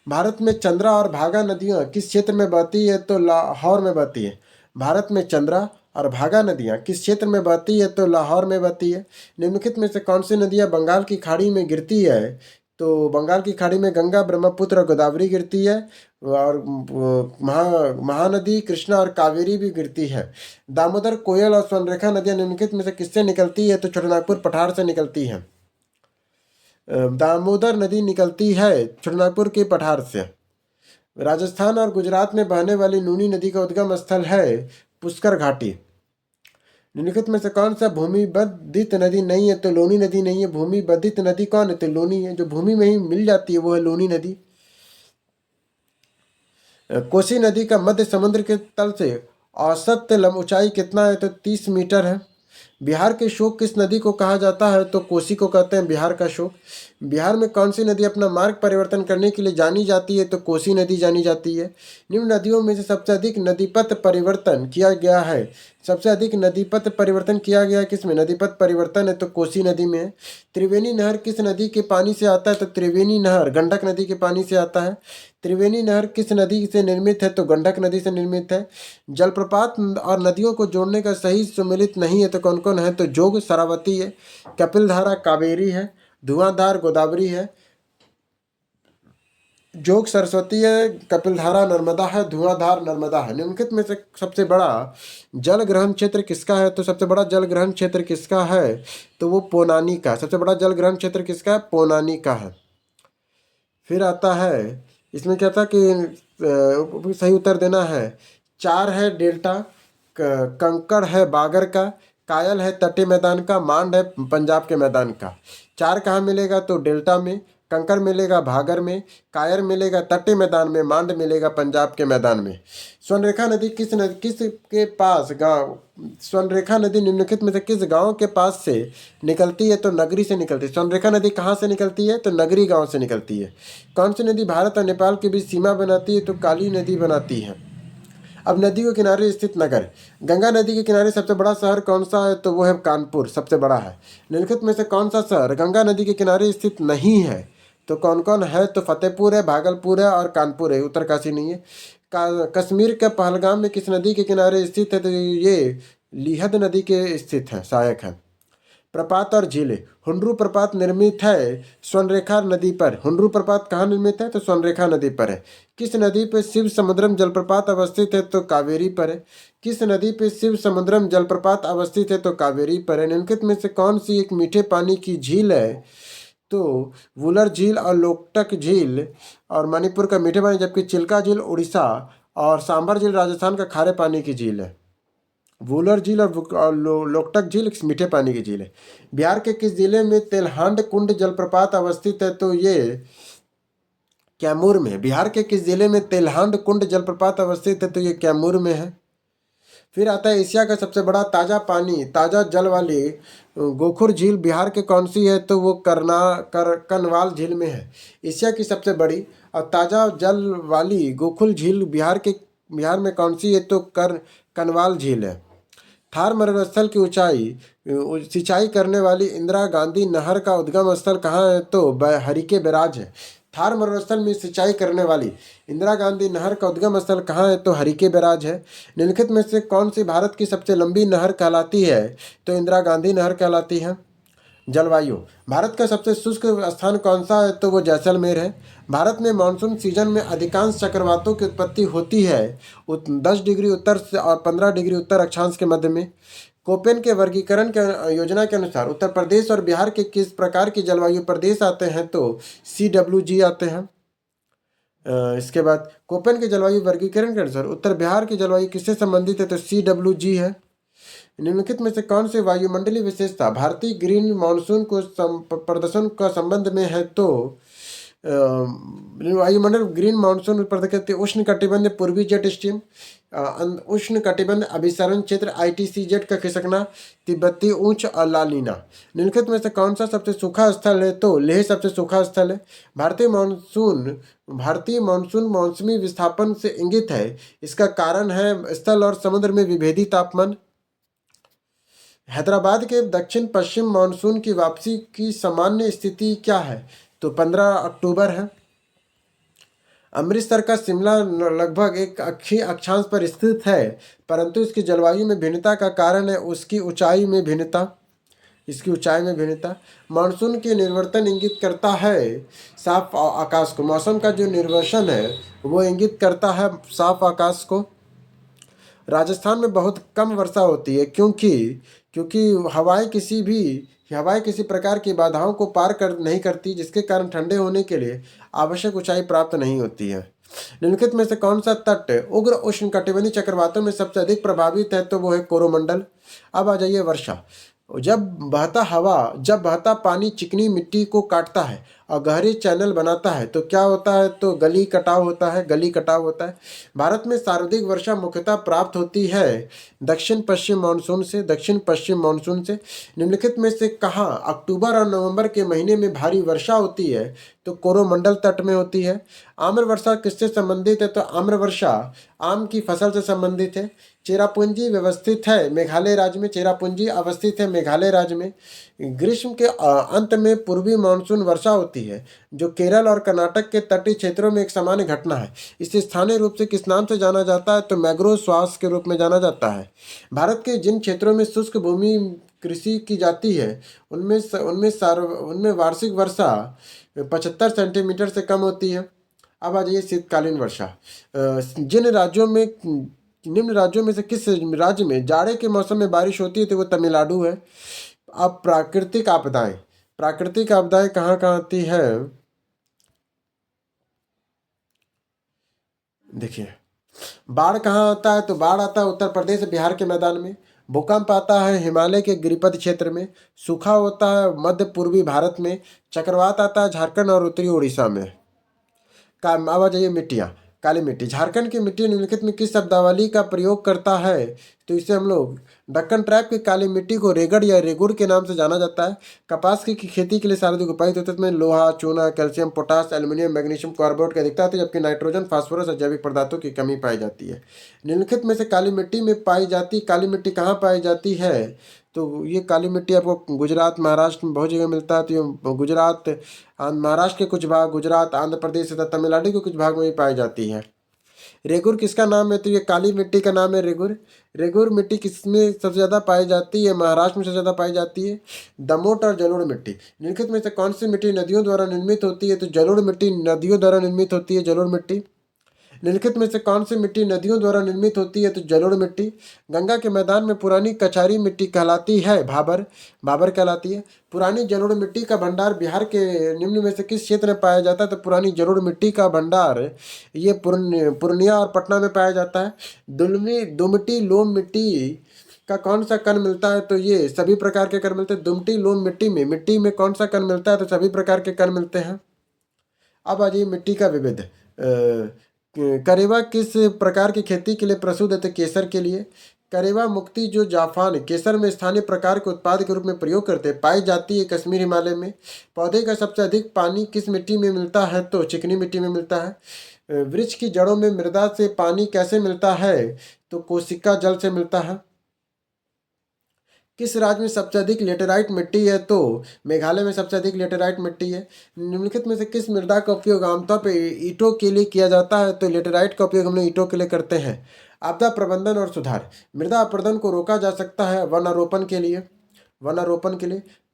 भारत में चंद्रा और भागा नदियाँ किस क्षेत्र में बहती है? तो लाहौर में बहती है। भारत में चंद्रा और भागा नदियाँ किस क्षेत्र में बहती है? तो लाहौर में बहती है। निम्नलिखित में से कौन सी नदियाँ बंगाल की खाड़ी में गिरती है? तो बंगाल की खाड़ी में गंगा, ब्रह्मपुत्र और गोदावरी गिरती है, और महानदी कृष्णा और कावेरी भी गिरती है। दामोदर, कोयल और स्वर्णरेखा नदियाँ निम्नलिखित में से किससे निकलती है? तो छोटानागपुर पठार से निकलती है। दामोदर नदी निकलती है छोटानागपुर के पठार से। राजस्थान और गुजरात में बहने वाली नूनी नदी का उद्गम स्थल है पुष्कर घाटी। निम्नलिखित में से कौन सा भूमिबद्धित नदी नहीं है? तो लूनी नदी नहीं है। भूमिबद्धित नदी कौन है? तो लूनी है, जो भूमि में ही मिल जाती है वो है लूनी नदी। कोसी नदी का मध्य समुद्र के तल से औसत ऊंचाई कितना है? तो 30 मीटर है। बिहार के शोक किस नदी को कहा जाता है? तो कोसी को कहते हैं बिहार का शोक। बिहार में कौन सी नदी अपना मार्ग परिवर्तन करने के लिए जानी जाती है? तो कोसी नदी जानी जाती है। निम्न नदियों में से सबसे अधिक नदीपथ परिवर्तन किया गया है। सबसे अधिक नदीपथ परिवर्तन किया गया किस में? नदीपथ परिवर्तन है तो कोसी नदी में है। त्रिवेणी नहर किस नदी के पानी से आता है? तो त्रिवेणी नहर गंडक नदी के पानी से आता है। त्रिवेणी नहर किस नदी से निर्मित है? तो गंडक नदी से निर्मित है। जलप्रपात और नदियों को जोड़ने का सही सम्मिलित नहीं है तो कौन कौन है? तो जोग शरावती है, कपिलधारा कावेरी है, धुआंधार गोदावरी है, जोग सरस्वती है, कपिलधारा नर्मदा है, धुआंधार नर्मदा है। निम्नलिखित में से सबसे बड़ा जल ग्रहण क्षेत्र किसका है? तो सबसे बड़ा जल ग्रहण क्षेत्र किसका है? तो वो पोनानी का। सबसे बड़ा जल ग्रहण क्षेत्र किसका है? पोनानी का है। फिर आता है इसमें क्या था कि सही उत्तर देना है। 4 है डेल्टा, कंकड़ है बागर का, कायल है तटीय मैदान का, मांड है पंजाब के मैदान का। 4 कहाँ मिलेगा? तो डेल्टा में, कंकड़ मिलेगा भागर में, कायर मिलेगा तटीय मैदान में, मांड मिलेगा पंजाब के मैदान में। स्वर्णरेखा नदी किस के पास गांव? स्वर्णरेखा नदी निम्नलिखित में से किस गांव के पास से निकलती है? तो नगरी से निकलती है। स्वर्णरेखा नदी कहाँ से निकलती है? तो नगरी गांव से निकलती है। कौन सी नदी भारत और नेपाल के बीच सीमा बनाती है? तो काली नदी बनाती है। अब नदी के किनारे स्थित नगर। गंगा नदी के किनारे सबसे बड़ा शहर कौन सा है? तो वो है कानपुर, सबसे बड़ा है। निम्नलिखित में से कौन सा शहर गंगा नदी के किनारे स्थित नहीं है? तो कौन कौन है? तो फतेहपुर है, भागलपुर है और कानपुर है, उत्तरकाशी नहीं है। कश्मीर के पहलगाम में किस नदी के किनारे स्थित है? तो ये लिहद नदी के स्थित है, सहायक है। प्रपात और झीलें। हुंड्रू प्रपात निर्मित है स्वर्णरेखा नदी पर। हुंड्रू प्रपात कहाँ निर्मित है? तो स्वर्णरेखा नदी पर है। किस नदी पर शिव समुद्रम जलप्रपात अवस्थित है? तो कावेरी पर है। किस नदी पर शिव समुद्रम जलप्रपात अवस्थित है? तो कावेरी पर है। निम्नलिखित में से कौन सी एक मीठे पानी की झील है? तो वुलर झील और लोकटक झील और मणिपुर का मीठे पानी, जबकि चिल्का झील उड़ीसा और सांभर झील राजस्थान का खारे पानी की झील है। वुलर झील और लोकटक झील मीठे पानी की झील है। बिहार के किस जिले में तेलहांड कुंड जलप्रपात अवस्थित है? तो ये कैमूर में। बिहार के किस जिले में तेलहांड कुंड जलप्रपात अवस्थित है? तो ये कैमूर में है। फिर आता है एशिया का सबसे बड़ा ताज़ा जल वाली गोखुर झील बिहार के कौन सी है? तो वो कनवाल झील में है। एशिया की सबसे बड़ी और ताज़ा जल वाली गोखुर झील बिहार में कौन सी है? तो कनवाल झील है। थार मरुस्थल की सिंचाई करने वाली इंदिरा गांधी नहर का उद्गम स्थल कहाँ है? तो हरिके बैराज है। थार मरुस्थल में सिंचाई करने वाली इंदिरा गांधी नहर का उद्गम स्थल कहाँ है? तो हरिके बैराज है। निम्नलिखित में से कौन सी भारत की सबसे लंबी नहर कहलाती है? तो इंदिरा गांधी नहर कहलाती है। जलवायु। भारत का सबसे शुष्क स्थान कौन सा है? तो वो जैसलमेर है। भारत में मानसून सीजन में अधिकांश चक्रवातों की उत्पत्ति होती है 10 डिग्री उत्तर से और 15 डिग्री उत्तर अक्षांश के मध्य में। कोपेन के वर्गीकरण के योजना के अनुसार उत्तर प्रदेश और बिहार के किस प्रकार की जलवायु प्रदेश आते हैं? तो CWG आते हैं। इसके बाद कोपेन के जलवायु वर्गीकरण के अनुसार उत्तर बिहार की जलवायु किससे संबंधित है? तो CWG है। निम्नलिखित में से कौन सी वायुमंडलीय विशेषता भारतीय ग्रीन मानसून को प्रदर्शन का संबंध में है? तो वायुमंडल ग्रीन मानसून प्रदर्शित उष्ण कटिबंध पूर्वी जेट स्ट्रीम, उष्ण कटिबंध अभिसरण क्षेत्र ITCZ का खिसकना, तिब्बती उच्च और लालीना। निम्नलिखित में से कौन सा सबसे सूखा स्थल है? तो लेह सबसे सूखा स्थल है। भारतीय मानसून मौसमी विस्थापन से इंगित है। इसका कारण है स्थल और समुद्र में विभेदी तापमान। हैदराबाद के दक्षिण पश्चिम मानसून की वापसी की सामान्य स्थिति क्या है? तो 15 अक्टूबर है। अमृतसर का शिमला लगभग एक अक्षीय अक्षांश पर स्थित है, परंतु इसकी जलवायु में भिन्नता का कारण है उसकी ऊंचाई में भिन्नता। इसकी ऊंचाई में भिन्नता। मानसून के निर्वर्तन इंगित करता है साफ आकाश को। मौसम का जो निर्वसन है वो इंगित करता है साफ आकाश को। राजस्थान में बहुत कम वर्षा होती है क्योंकि क्योंकि हवाएं किसी प्रकार की बाधाओं को पार कर नहीं करती, जिसके कारण ठंडे होने के लिए आवश्यक ऊंचाई प्राप्त नहीं होती है। निम्नलिखित में से कौन सा तट उग्र उष्णकटिबंधीय चक्रवातों में सबसे अधिक प्रभावित है? तो वो है कोरोमंडल। अब आ जाइए वर्षा। जब बहता पानी चिकनी मिट्टी को काटता है और गहरे चैनल बनाता है तो क्या होता है? तो गली कटाव होता है। भारत में सर्वाधिक वर्षा मुख्यतः प्राप्त होती है दक्षिण पश्चिम मानसून से। निम्नलिखित में से कहाँ अक्टूबर और नवंबर के महीने में भारी वर्षा होती है? तो कोरोमंडल तट में होती है। आम्र वर्षा किससे संबंधित है? तो आम्र वर्षा आम की फसल से संबंधित है। चेरापूंजी व्यवस्थित है मेघालय राज्य में। चेरापूंजी अवस्थित है मेघालय राज्य में। ग्रीष्म के अंत में पूर्वी मानसून वर्षा होती है, जो केरल और कर्नाटक के तटीय क्षेत्रों में एक सामान्य घटना है। इसे स्थानीय रूप से किस नाम से जाना जाता है? तो मैंग्रोव स्वास के रूप में जाना जाता है। भारत के जिन क्षेत्रों में शुष्क भूमि कृषि की जाती है उनमें वार्षिक वर्षा 75 सेंटीमीटर से कम होती है। अब आ जाइए शीतकालीन वर्षा। निम्न राज्यों में से किस राज्य में जाड़े के मौसम में बारिश होती है? तो वो तमिलनाडु है। अब प्राकृतिक आपदाएं कहाँ कहाँ आती है? देखिए, बाढ़ कहाँ आता है? तो बाढ़ आता है उत्तर प्रदेश बिहार के मैदान में। भूकंप आता है हिमालय के गिरिपथ क्षेत्र में। सूखा होता है मध्य पूर्वी भारत में। चक्रवात आता है झारखंड और उत्तरी उड़ीसा में। अब आ जाइए मिट्टियाँ। काली मिट्टी। झारखंड की मिट्टी निम्नलिखित में किस शब्दावली का प्रयोग करता है? तो इसे हम लोग दक्कन ट्रैप की काली मिट्टी को रेगड़ या रेगुड़ के नाम से जाना जाता है। कपास की खेती के लिए सर्वाधिक उपयुक्त होते हैं लोहा, चूना, calcium, potash, aluminium, magnesium, carbonate की अधिकता होती है, जबकि नाइट्रोजन, फास्फोरस और जैविक पदार्थों की कमी पाई जाती है। निम्नलिखित में से काली मिट्टी में काली मिट्टी कहाँ पाई जाती है? तो ये काली मिट्टी आपको गुजरात, महाराष्ट्र में बहुत जगह मिलता है। तो ये महाराष्ट्र के कुछ भाग, गुजरात, आंध्र प्रदेश तथा तमिलनाडु के कुछ भाग में भी पाई जाती है। रेगुर किसका नाम है? तो ये काली मिट्टी का नाम है रेगुर। रेगुर मिट्टी किसमें सबसे ज़्यादा पाई जाती है? महाराष्ट्र में सबसे ज़्यादा पाई जाती है। दमोट और जलोढ़ मिट्टी। निम्नलिखित में से कौन सी मिट्टी नदियों द्वारा निर्मित होती है? तो जलोढ़ मिट्टी नदियों द्वारा निर्मित होती है। जलोढ़ मिट्टी। निम्नलिखित में से कौन सी मिट्टी नदियों द्वारा निर्मित होती है? तो जलोढ़ मिट्टी। गंगा के मैदान में पुरानी कछारी मिट्टी कहलाती है भाबर कहलाती है। पुरानी जलोढ़ मिट्टी का भंडार बिहार के निम्न में से किस क्षेत्र में पाया जाता है? तो पुरानी जलोढ़ मिट्टी का भंडार ये पूर्णिया और पटना में पाया जाता है। दुमटी लोम मिट्टी का कौन सा कण मिलता है? तो ये सभी प्रकार के कण मिलते हैं। दुमटी लोम मिट्टी में कौन सा कण मिलता है? तो सभी प्रकार के कण मिलते हैं। अब आ जाइए मिट्टी का विविध। करेवा किस प्रकार की खेती के लिए प्रसिद्ध है? तो केसर के लिए। करेवा मुक्ति जो जाफान केसर में स्थानीय प्रकार के उत्पाद के रूप में प्रयोग करते हैं पाई जाती है कश्मीर हिमालय में। पौधे का सबसे अधिक पानी किस मिट्टी में मिलता है? तो चिकनी मिट्टी में मिलता है। वृक्ष की जड़ों में मृदा से पानी कैसे मिलता है? तो कोशिका जल से मिलता है। किस राज्य में सबसे अधिक लेटेराइट मिट्टी है? तो मेघालय में सबसे अधिक लेटेराइट मिट्टी है। निम्नलिखित में से किस मृदा का उपयोग आमतौर पर ईंटों के लिए किया जाता है? तो लेटेराइट का उपयोग हम लोग ईंटों के लिए करते हैं। आपदा प्रबंधन और सुधार। मृदा अपरदन को रोका जा सकता है वनारोपण के लिए।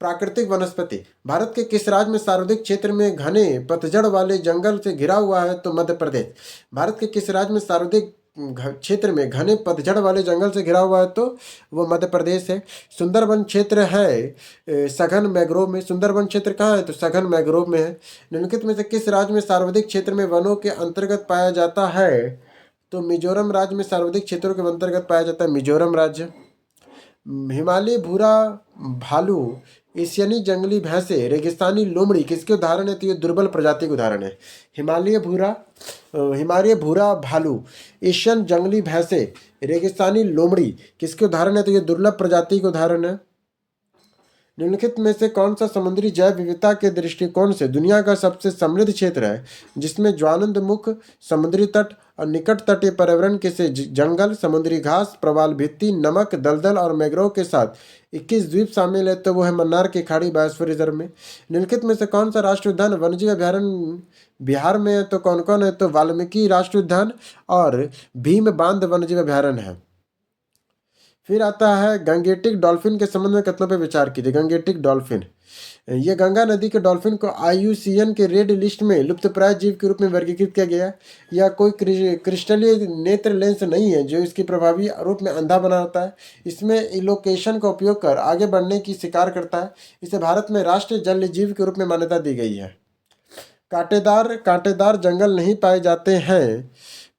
प्राकृतिक वनस्पति। भारत के किस राज्य में सर्वाधिक क्षेत्र में घने पतझड़ वाले जंगल से घिरा हुआ है? तो मध्य प्रदेश। भारत के किस राज्य में सर्वाधिक क्षेत्र में घने पतझड़ वाले जंगल से घिरा हुआ है तो वो मध्य प्रदेश है। सुंदरबन क्षेत्र है सघन मैंग्रोव में। सुंदरबन क्षेत्र कहाँ है? तो सघन मैंग्रोव में है। निम्नलिखित में से किस राज्य में सर्वाधिक क्षेत्र में वनों के अंतर्गत पाया जाता है? तो मिजोरम राज्य में सर्वाधिक क्षेत्रों के अंतर्गत पाया जाता है मिजोरम राज्य। हिमालय भूरा भालू, एशियानी जंगली भैंसे, रेगिस्तानी लोमड़ी किसके उदाहरण है? तो ये दुर्बल प्रजाति के उदाहरण है। हिमालय भूरा भालू, एशियन जंगली भैंसे, रेगिस्तानी लोमड़ी किसके उदाहरण है? तो ये दुर्लभ प्रजाति के उदाहरण है। निम्नलिखित में से कौन सा समुद्री जैव विविधता के दृष्टिकोण से दुनिया का सबसे समृद्ध क्षेत्र है, जिसमें ज्वालामुख, समुद्री तट और निकट तटीय पर्यावरण के से जंगल, समुद्री घास, प्रवाल भित्ति, नमक, दलदल और मैंग्रोव के साथ 21 द्वीप शामिल है? तो वो है मन्नार की खाड़ी बायोस्फीयर रिजर्व में। निम्नलिखित में से कौन सा राष्ट्रीय उद्यान वन्यजीव अभ्यारण्य बिहार में है? तो कौन कौन है? तो वाल्मीकि राष्ट्रीय उद्यान और भीम बांध वन्यजीव अभ्यारण्य है। फिर आता है गंगेटिक डॉल्फिन के संबंध में कथनों पर विचार कीजिए। गंगेटिक डॉल्फिन, ये गंगा नदी के डॉल्फिन को IUCN के रेड लिस्ट में लुप्तप्राय जीव के रूप में वर्गीकृत किया गया है। यह कोई क्रिस्टलीय नेत्र लेंस नहीं है जो इसकी प्रभावी रूप में अंधा बनाता है। इसमें इलोकेशन का उपयोग कर आगे बढ़ने की शिकार करता है। इसे भारत में राष्ट्रीय जल जीव के रूप में मान्यता दी गई है। कांटेदार जंगल नहीं पाए जाते हैं।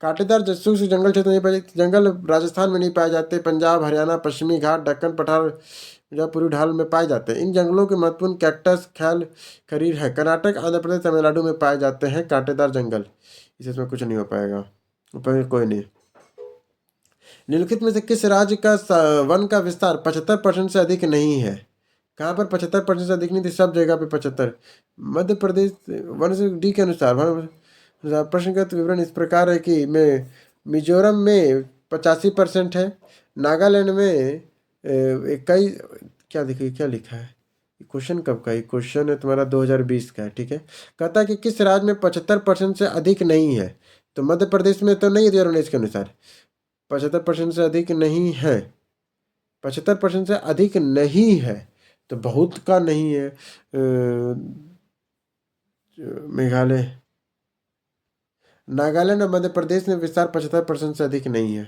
कांटेदार शुष्क जंगल क्षेत्र नहीं पाए जाते। जंगल राजस्थान में नहीं पाए जाते, पंजाब, हरियाणा, पश्चिमी घाट, दक्कन पठार या पूर्वी ढाल में पाए जाते हैं। इन जंगलों के महत्वपूर्ण कैक्टस, ख्याल, खरीर है। कर्नाटक, आंध्र प्रदेश, तमिलनाडु में पाए जाते हैं कांटेदार जंगल। इसमें कुछ नहीं हो पाएगा, ऊपर कोई नहीं। निम्नलिखित में से किस राज्य का वन का विस्तार 75% से अधिक नहीं है? कहाँ पर 75% से अधिक नहीं थी? सब जगह पे 75। मध्य प्रदेश वन से डी के अनुसार प्रश्नगत विवरण इस प्रकार है कि मिजोरम में 85% है, नागालैंड में कई क्या लिखा है? क्वेश्चन कब का है? क्वेश्चन है तुम्हारा 2020 का है, ठीक है। कहता है कि किस राज्य में 75% से अधिक नहीं है? तो मध्य प्रदेश में तो नहीं है 2019 के अनुसार। 75% से अधिक नहीं है, 75% से अधिक नहीं है तो बहुत का नहीं है। मेघालय, नागालैंड और मध्य प्रदेश में विस्तार 75% से अधिक नहीं है।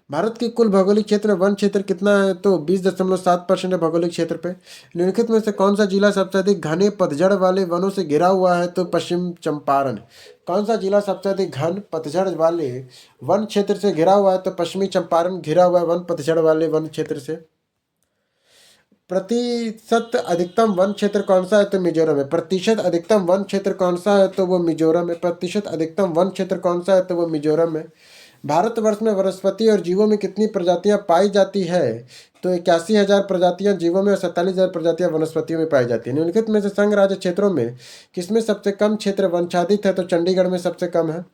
भारत के कुल भौगोलिक क्षेत्र में वन क्षेत्र कितना है? तो 20.7% है भौगोलिक क्षेत्र पे। निम्नलिखित में से कौन सा जिला सबसे अधिक घने पतझड़ वाले वनों से घिरा हुआ है? तो पश्चिम चंपारण। कौन सा जिला सबसे अधिक घन पतझड़ वाले वन क्षेत्र से घिरा हुआ है? तो पश्चिमी चंपारण घिरा हुआ है वन पतझड़ वाले वन क्षेत्र से। प्रतिशत अधिकतम वन क्षेत्र कौन सा है? तो मिजोरम है। प्रतिशत अधिकतम वन क्षेत्र कौन सा है? तो वो मिजोरम है। प्रतिशत अधिकतम वन क्षेत्र कौन सा है? तो वो मिजोरम है। भारतवर्ष में वनस्पति और जीवों में कितनी प्रजातियां पाई जाती है? तो 81,000 प्रजातियां जीवों में और 47,000 प्रजातियां वनस्पतियों में पाई जाती है। निम्नलिखित में से संघ राज्य क्षेत्रों में किसमें सबसे कम क्षेत्र वनच्छादित है? तो चंडीगढ़ में सबसे कम है।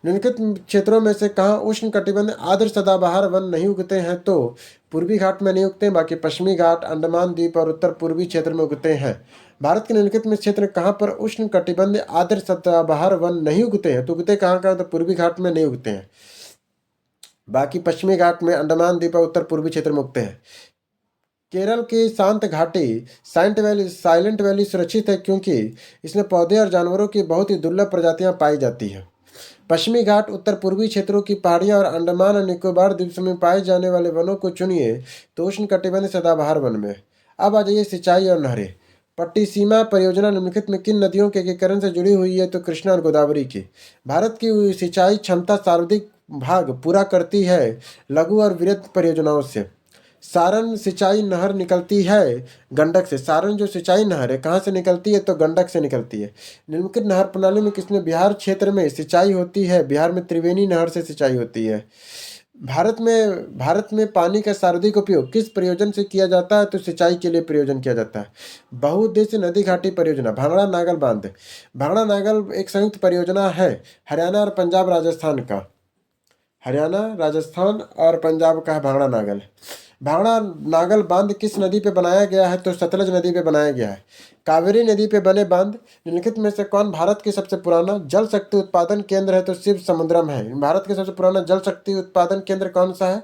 निम्नलिखित क्षेत्रों में से कहाँ उष्ण कटिबंध आर्द्र सदाबहार वन नहीं उगते हैं? तो पूर्वी घाट में नहीं उगते हैं, बाकी पश्चिमी घाट, अंडमान द्वीप और उत्तर पूर्वी क्षेत्र में उगते हैं। भारत के निम्नलिखित में क्षेत्र कहाँ पर उष्ण कटिबंध आर्द्र सदाबहार वन नहीं उगते हैं? तो उगते कहाँ कहाँ? तो पूर्वी घाट में नहीं उगते हैं, बाकी पश्चिमी घाट में, अंडमान द्वीप और उत्तर पूर्वी क्षेत्र में उगते हैं। केरल की शांत घाटी साइलेंट वैली सुरक्षित है क्योंकि इसमें पौधे और जानवरों की बहुत ही दुर्लभ प्रजातियां पाई जाती हैं। पश्चिमी घाट, उत्तर पूर्वी क्षेत्रों की पहाड़ियां और अंडमान और निकोबार द्वीप समूह में पाए जाने वाले वनों को चुनिए तो उष्ण कटिबंध सदाबहार वन में। अब आ जाइए सिंचाई और नहरें। पट्टिसीमा परियोजना निम्नलिखित में किन नदियों के एकीकरण से जुड़ी हुई है? तो कृष्णा और गोदावरी की। भारत की सिंचाई क्षमता सर्वाधिक भाग पूरा करती है लघु और वृहद परियोजनाओं से। सारण सिंचाई नहर निकलती है गंडक से। सारण जो सिंचाई नहर है कहाँ से निकलती है? तो गंडक से निकलती है। निम्नलिखित नहर प्रणाली में किसमें बिहार क्षेत्र में सिंचाई होती है? बिहार में त्रिवेणी नहर से सिंचाई होती है। भारत में पानी का सर्वाधिक उपयोग किस प्रयोजन से किया जाता है? तो सिंचाई के लिए प्रयोजन किया जाता है। बहुउद्देश्य नदी घाटी परियोजना भांगड़ा नागल बांध। भांगड़ा नागल एक संयुक्त परियोजना है हरियाणा और पंजाब राजस्थान का। हरियाणा, राजस्थान और पंजाब का है भांगड़ा नागल। भांगड़ा नागल बांध किस नदी पे बनाया गया है? तो सतलज नदी पे बनाया गया है। कावेरी नदी पे बने बांध निम्नलिखित में से कौन भारत की सबसे पुराना जल शक्ति उत्पादन केंद्र है? तो शिव समुद्रम है। भारत के सबसे पुराना जल शक्ति उत्पादन केंद्र कौन सा है?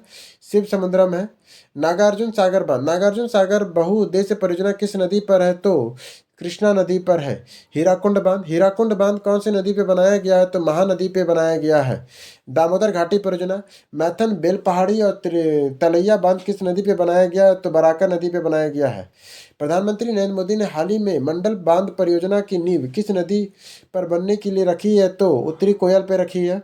शिव समुद्रम है। नागार्जुन सागर बांध। नागार्जुन सागर बहुउद्देश्य परियोजना किस नदी पर है? तो कृष्णा नदी पर है। हीराकुंड बांध कौन सी नदी पे बनाया गया है? तो महानदी पे बनाया गया है। दामोदर घाटी परियोजना, मैथन बेल पहाड़ी और तलैया बांध किस नदी पे बनाया गया है? तो बराका नदी पे बनाया गया है। प्रधानमंत्री नरेंद्र मोदी ने हाल ही में मंडल बांध परियोजना की नींव किस नदी पर बनने के लिए रखी है? तो उत्तरी कोयल पे रखी है।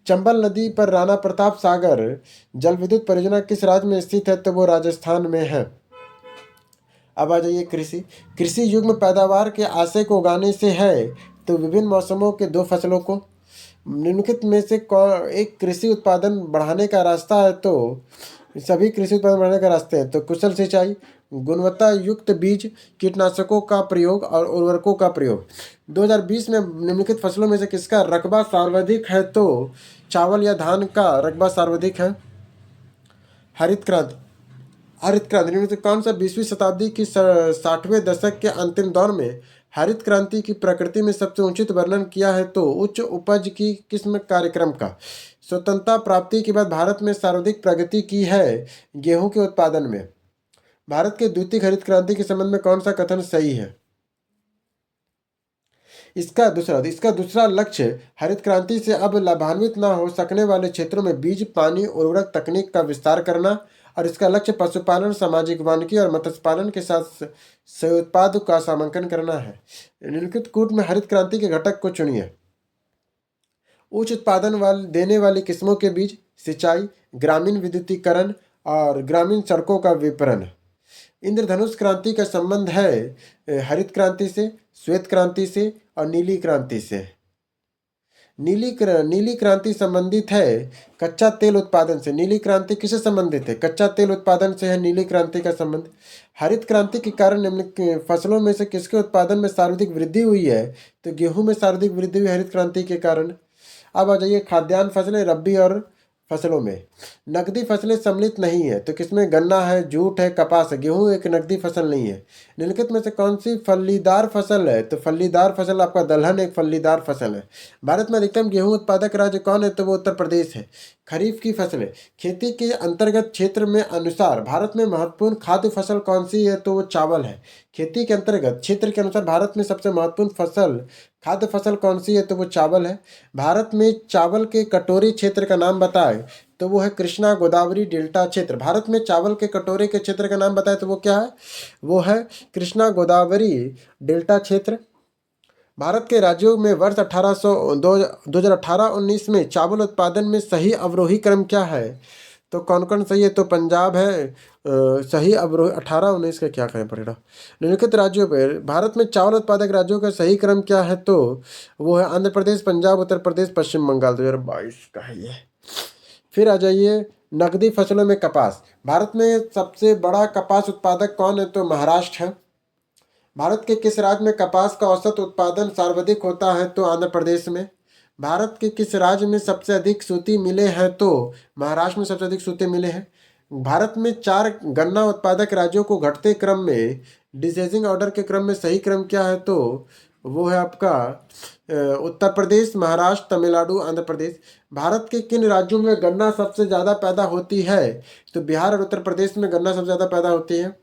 चंबल नदी पर राणा प्रताप सागर जल विद्युत परियोजना किस राज्य में स्थित है? तो वो राजस्थान में है। अब आ जाइए कृषि। कृषि युग में पैदावार के आशय को उगाने से है तो विभिन्न मौसमों के दो फसलों को। निम्नलिखित में से एक कृषि उत्पादन बढ़ाने का रास्ता है? तो सभी कृषि उत्पादन बढ़ाने का रास्ते हैं। तो कुशल सिंचाई, गुणवत्ता युक्त बीज, कीटनाशकों का प्रयोग और उर्वरकों का प्रयोग। 2020 में निम्नलिखित फसलों में से किसका रकबा सर्वाधिक है? तो चावल या धान का रकबा सर्वाधिक है। हरित क्रांति। इनमें से कौन सा 20वीं शताब्दी की 60वें दशक के अंतिम दौर में हरित क्रांति की प्रकृति में सबसे उचित वर्णन किया है? तो उच्च उपज की किस्म कार्यक्रम का। स्वतंत्रता प्राप्ति के बाद भारत में सर्वाधिक प्रगति की है गेहूं के उत्पादन में। भारत के द्वितीय हरित क्रांति के संबंध में कौन सा कथन सही है? इसका दूसरा लक्ष्य हरित क्रांति से अब लाभान्वित न हो सकने वाले क्षेत्रों में बीज, पानी, उर्वरक तकनीक का विस्तार करना और इसका लक्ष्य पशुपालन, सामाजिक वानिकी और मत्स्य पालन के साथ उत्पाद का सामांकन करना है। निम्नलिखित कूट में हरित क्रांति के घटक को चुनिए। उच्च उत्पादन देने वाली किस्मों के बीज, सिंचाई, ग्रामीण विद्युतीकरण और ग्रामीण सड़कों का विपणन। इंद्रधनुष क्रांति का संबंध है हरित क्रांति से, श्वेत क्रांति से और नीली क्रांति से। नीली क्रांति संबंधित है कच्चा तेल उत्पादन से। नीली क्रांति किससे संबंधित है? कच्चा तेल उत्पादन से है नीली क्रांति का संबंध। हरित क्रांति के कारण निम्नलिखित फसलों में से किसके उत्पादन में सर्वाधिक वृद्धि हुई है? तो गेहूं में सर्वाधिक वृद्धि हुई हरित क्रांति के कारण। अब आ जाइए खाद्यान्न फसलें रबी और फसलों में। नकदी फसलें सम्मिलित नहीं है तो किसमें? गन्ना है, जूट है, कपास है। गेहूं एक नकदी फसल नहीं है। निम्नलिखित में से कौन सी फलीदार फसल है? तो फलीदार फसल आपका दलहन एक फलीदार फसल है। भारत में अधिकतम गेहूं उत्पादक राज्य कौन है? तो वो उत्तर प्रदेश है। खरीफ की फसलें। खेती के अंतर्गत क्षेत्र में अनुसार भारत में महत्वपूर्ण खाद्य फसल कौन सी है? तो वो चावल है। खेती के अंतर्गत क्षेत्र के अनुसार भारत में सबसे महत्वपूर्ण खाद्य फसल कौन सी है? तो वो चावल है। भारत में चावल के कटोरी क्षेत्र का नाम बताएं? तो वो है कृष्णा गोदावरी डेल्टा क्षेत्र। भारत में चावल के कटोरे के क्षेत्र का नाम बताएं? तो वो क्या है? वो है कृष्णा गोदावरी डेल्टा क्षेत्र। भारत के राज्यों में वर्ष 2018-19 में चावल उत्पादन में सही अवरोही क्रम क्या है? तो कौन कौन सही है? तो पंजाब है सही अवरोही। 18-19 का क्या करें पड़ेगा। निम्नलिखित राज्यों पर भारत में चावल उत्पादक राज्यों का सही क्रम क्या है? तो वो है आंध्र प्रदेश, पंजाब, उत्तर प्रदेश, पश्चिम बंगाल। 2022 का है ये। फिर आ जाइए नकदी फसलों में कपास। भारत में सबसे बड़ा कपास उत्पादक कौन है? तो महाराष्ट्र है। भारत के किस राज्य में कपास का औसत उत्पादन सर्वाधिक होता है? तो आंध्र प्रदेश में। भारत के किस राज्य में सबसे अधिक सूती मिले हैं? तो महाराष्ट्र में सबसे अधिक सूती मिले हैं। भारत में 4 गन्ना उत्पादक राज्यों को घटते क्रम में डिसेसिंग ऑर्डर के क्रम में सही क्रम क्या है? तो वो है आपका उत्तर प्रदेश, महाराष्ट्र, तमिलनाडु, आंध्र प्रदेश। भारत के किन राज्यों में गन्ना सबसे ज़्यादा पैदा होती है? तो बिहार और उत्तर प्रदेश में गन्ना सबसे ज़्यादा पैदा होती है।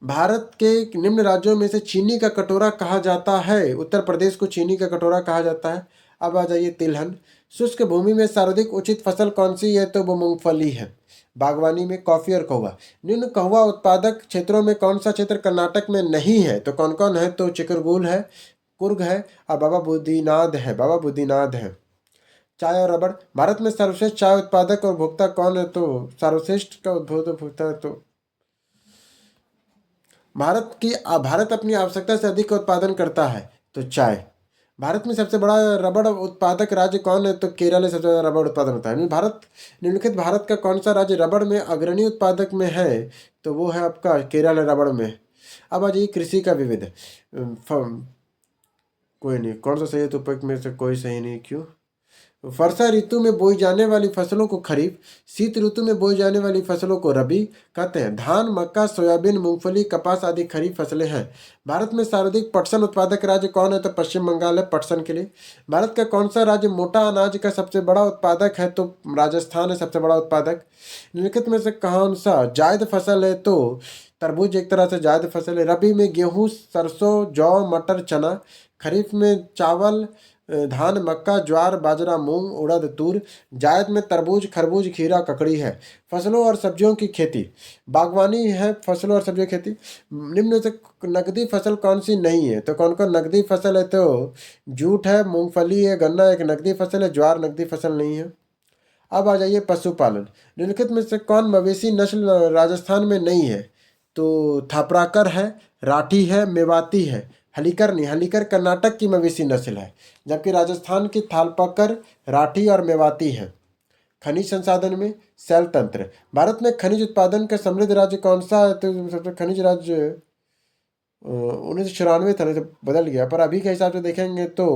भारत के निम्न राज्यों में से चीनी का कटोरा कहा जाता है? उत्तर प्रदेश को चीनी का कटोरा कहा जाता है। अब आ जाइए तिलहन। शुष्क भूमि में सर्वाधिक उचित फसल कौन सी है? तो वो मूंगफली है। बागवानी में कॉफी और कहवा। निम्न कहवा उत्पादक क्षेत्रों में कौन सा क्षेत्र कर्नाटक में नहीं है? तो कौन कौन है? तो चिकरगुल है, कुर्ग है और बाबा बुद्धिनाथ है। चाय और रबड़। भारत में सर्वश्रेष्ठ चाय उत्पादक और उपभोक्ता कौन है? तो सर्वश्रेष्ठ का उपभोक्ता तो भारत अपनी आवश्यकता से अधिक उत्पादन करता है तो चाय। भारत में सबसे बड़ा रबड़ उत्पादक राज्य कौन है? तो केरल में सबसे ज़्यादा रबड़ उत्पादन होता है। निम्नलिखित भारत का कौन सा राज्य रबड़ में अग्रणी उत्पादक में है? तो वो है आपका केरल है रबड़ में। अब आ जाइए कृषि का विविध। कोई नहीं, कौन सा सही है? तो उपयुक्त में से कोई सही नहीं, क्यों? वर्षा ऋतु में बोई जाने वाली फसलों को खरीफ, शीत ऋतु में बोई जाने वाली फसलों को रबी कहते हैं। धान, मक्का, सोयाबीन, मूंगफली, कपास आदि खरीफ फसलें हैं। भारत में सर्वाधिक पटसन उत्पादक राज्य कौन है? तो पश्चिम बंगाल है पटसन के लिए। भारत का कौन सा राज्य मोटा अनाज का सबसे बड़ा उत्पादक है? तो राजस्थान है सबसे बड़ा उत्पादक। निम्नलिखित में से कौन सा जायद फसल है? तो तरबूज एक तरह से जायद फसल है। रबी में गेहूँ, सरसों, जौ, मटर, चना। खरीफ में चावल, धान, मक्का, ज्वार, बाजरा, मूंग, उड़द, तूर। जायद में तरबूज, खरबूज, खीरा, ककड़ी है। फसलों और सब्जियों की खेती, बागवानी है फसलों और सब्जियों की खेती। निम्न में से नकदी फसल कौन सी नहीं है? तो कौन कौन नकदी फसल है? तो जूट है, मूंगफली है, गन्ना एक नकदी फसल है, ज्वार नकदी फसल नहीं है। अब आ जाइए पशुपालन। निम्नलिखित में से कौन मवेशी नस्ल राजस्थान में नहीं है? तो थापराकर है, राठी है, मेवाती है। हलीकर नहीं, हलीकर कर्नाटक की मवेशी नस्ल है, जबकि राजस्थान की थालपाकर, राठी और मेवाती है। खनिज संसाधन में शैल तंत्र। भारत में खनिज उत्पादन का समृद्ध राज्य कौन सा है? तो सबसे खनिज राज्य 1994 था, नहीं तो बदल गया, पर अभी के हिसाब से देखेंगे तो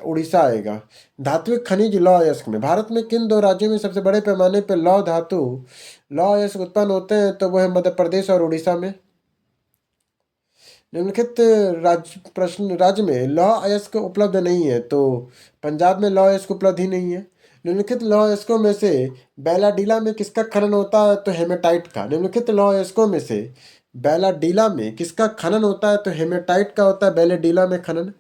उड़ीसा आएगा। धात्विक खनिज लौह अयस्क में भारत में किन दो राज्यों में सबसे बड़े पैमाने पर लौह धातु, लौह अयस्क उत्पन्न होते हैं? तो वह है मध्य प्रदेश और उड़ीसा में। निम्नलिखित राज्य में लौह अयस्क उपलब्ध नहीं है? तो पंजाब में लौह अयस्क उपलब्ध ही नहीं है। निम्नलिखित लौह अयस्कों में से बैलाडीला में किसका खनन होता है? तो हेमेटाइट का। निम्नलिखित लौह अयस्कों में से बैलाडीला में किसका खनन होता है? तो हेमेटाइट का होता है बैलाडीला में खनन।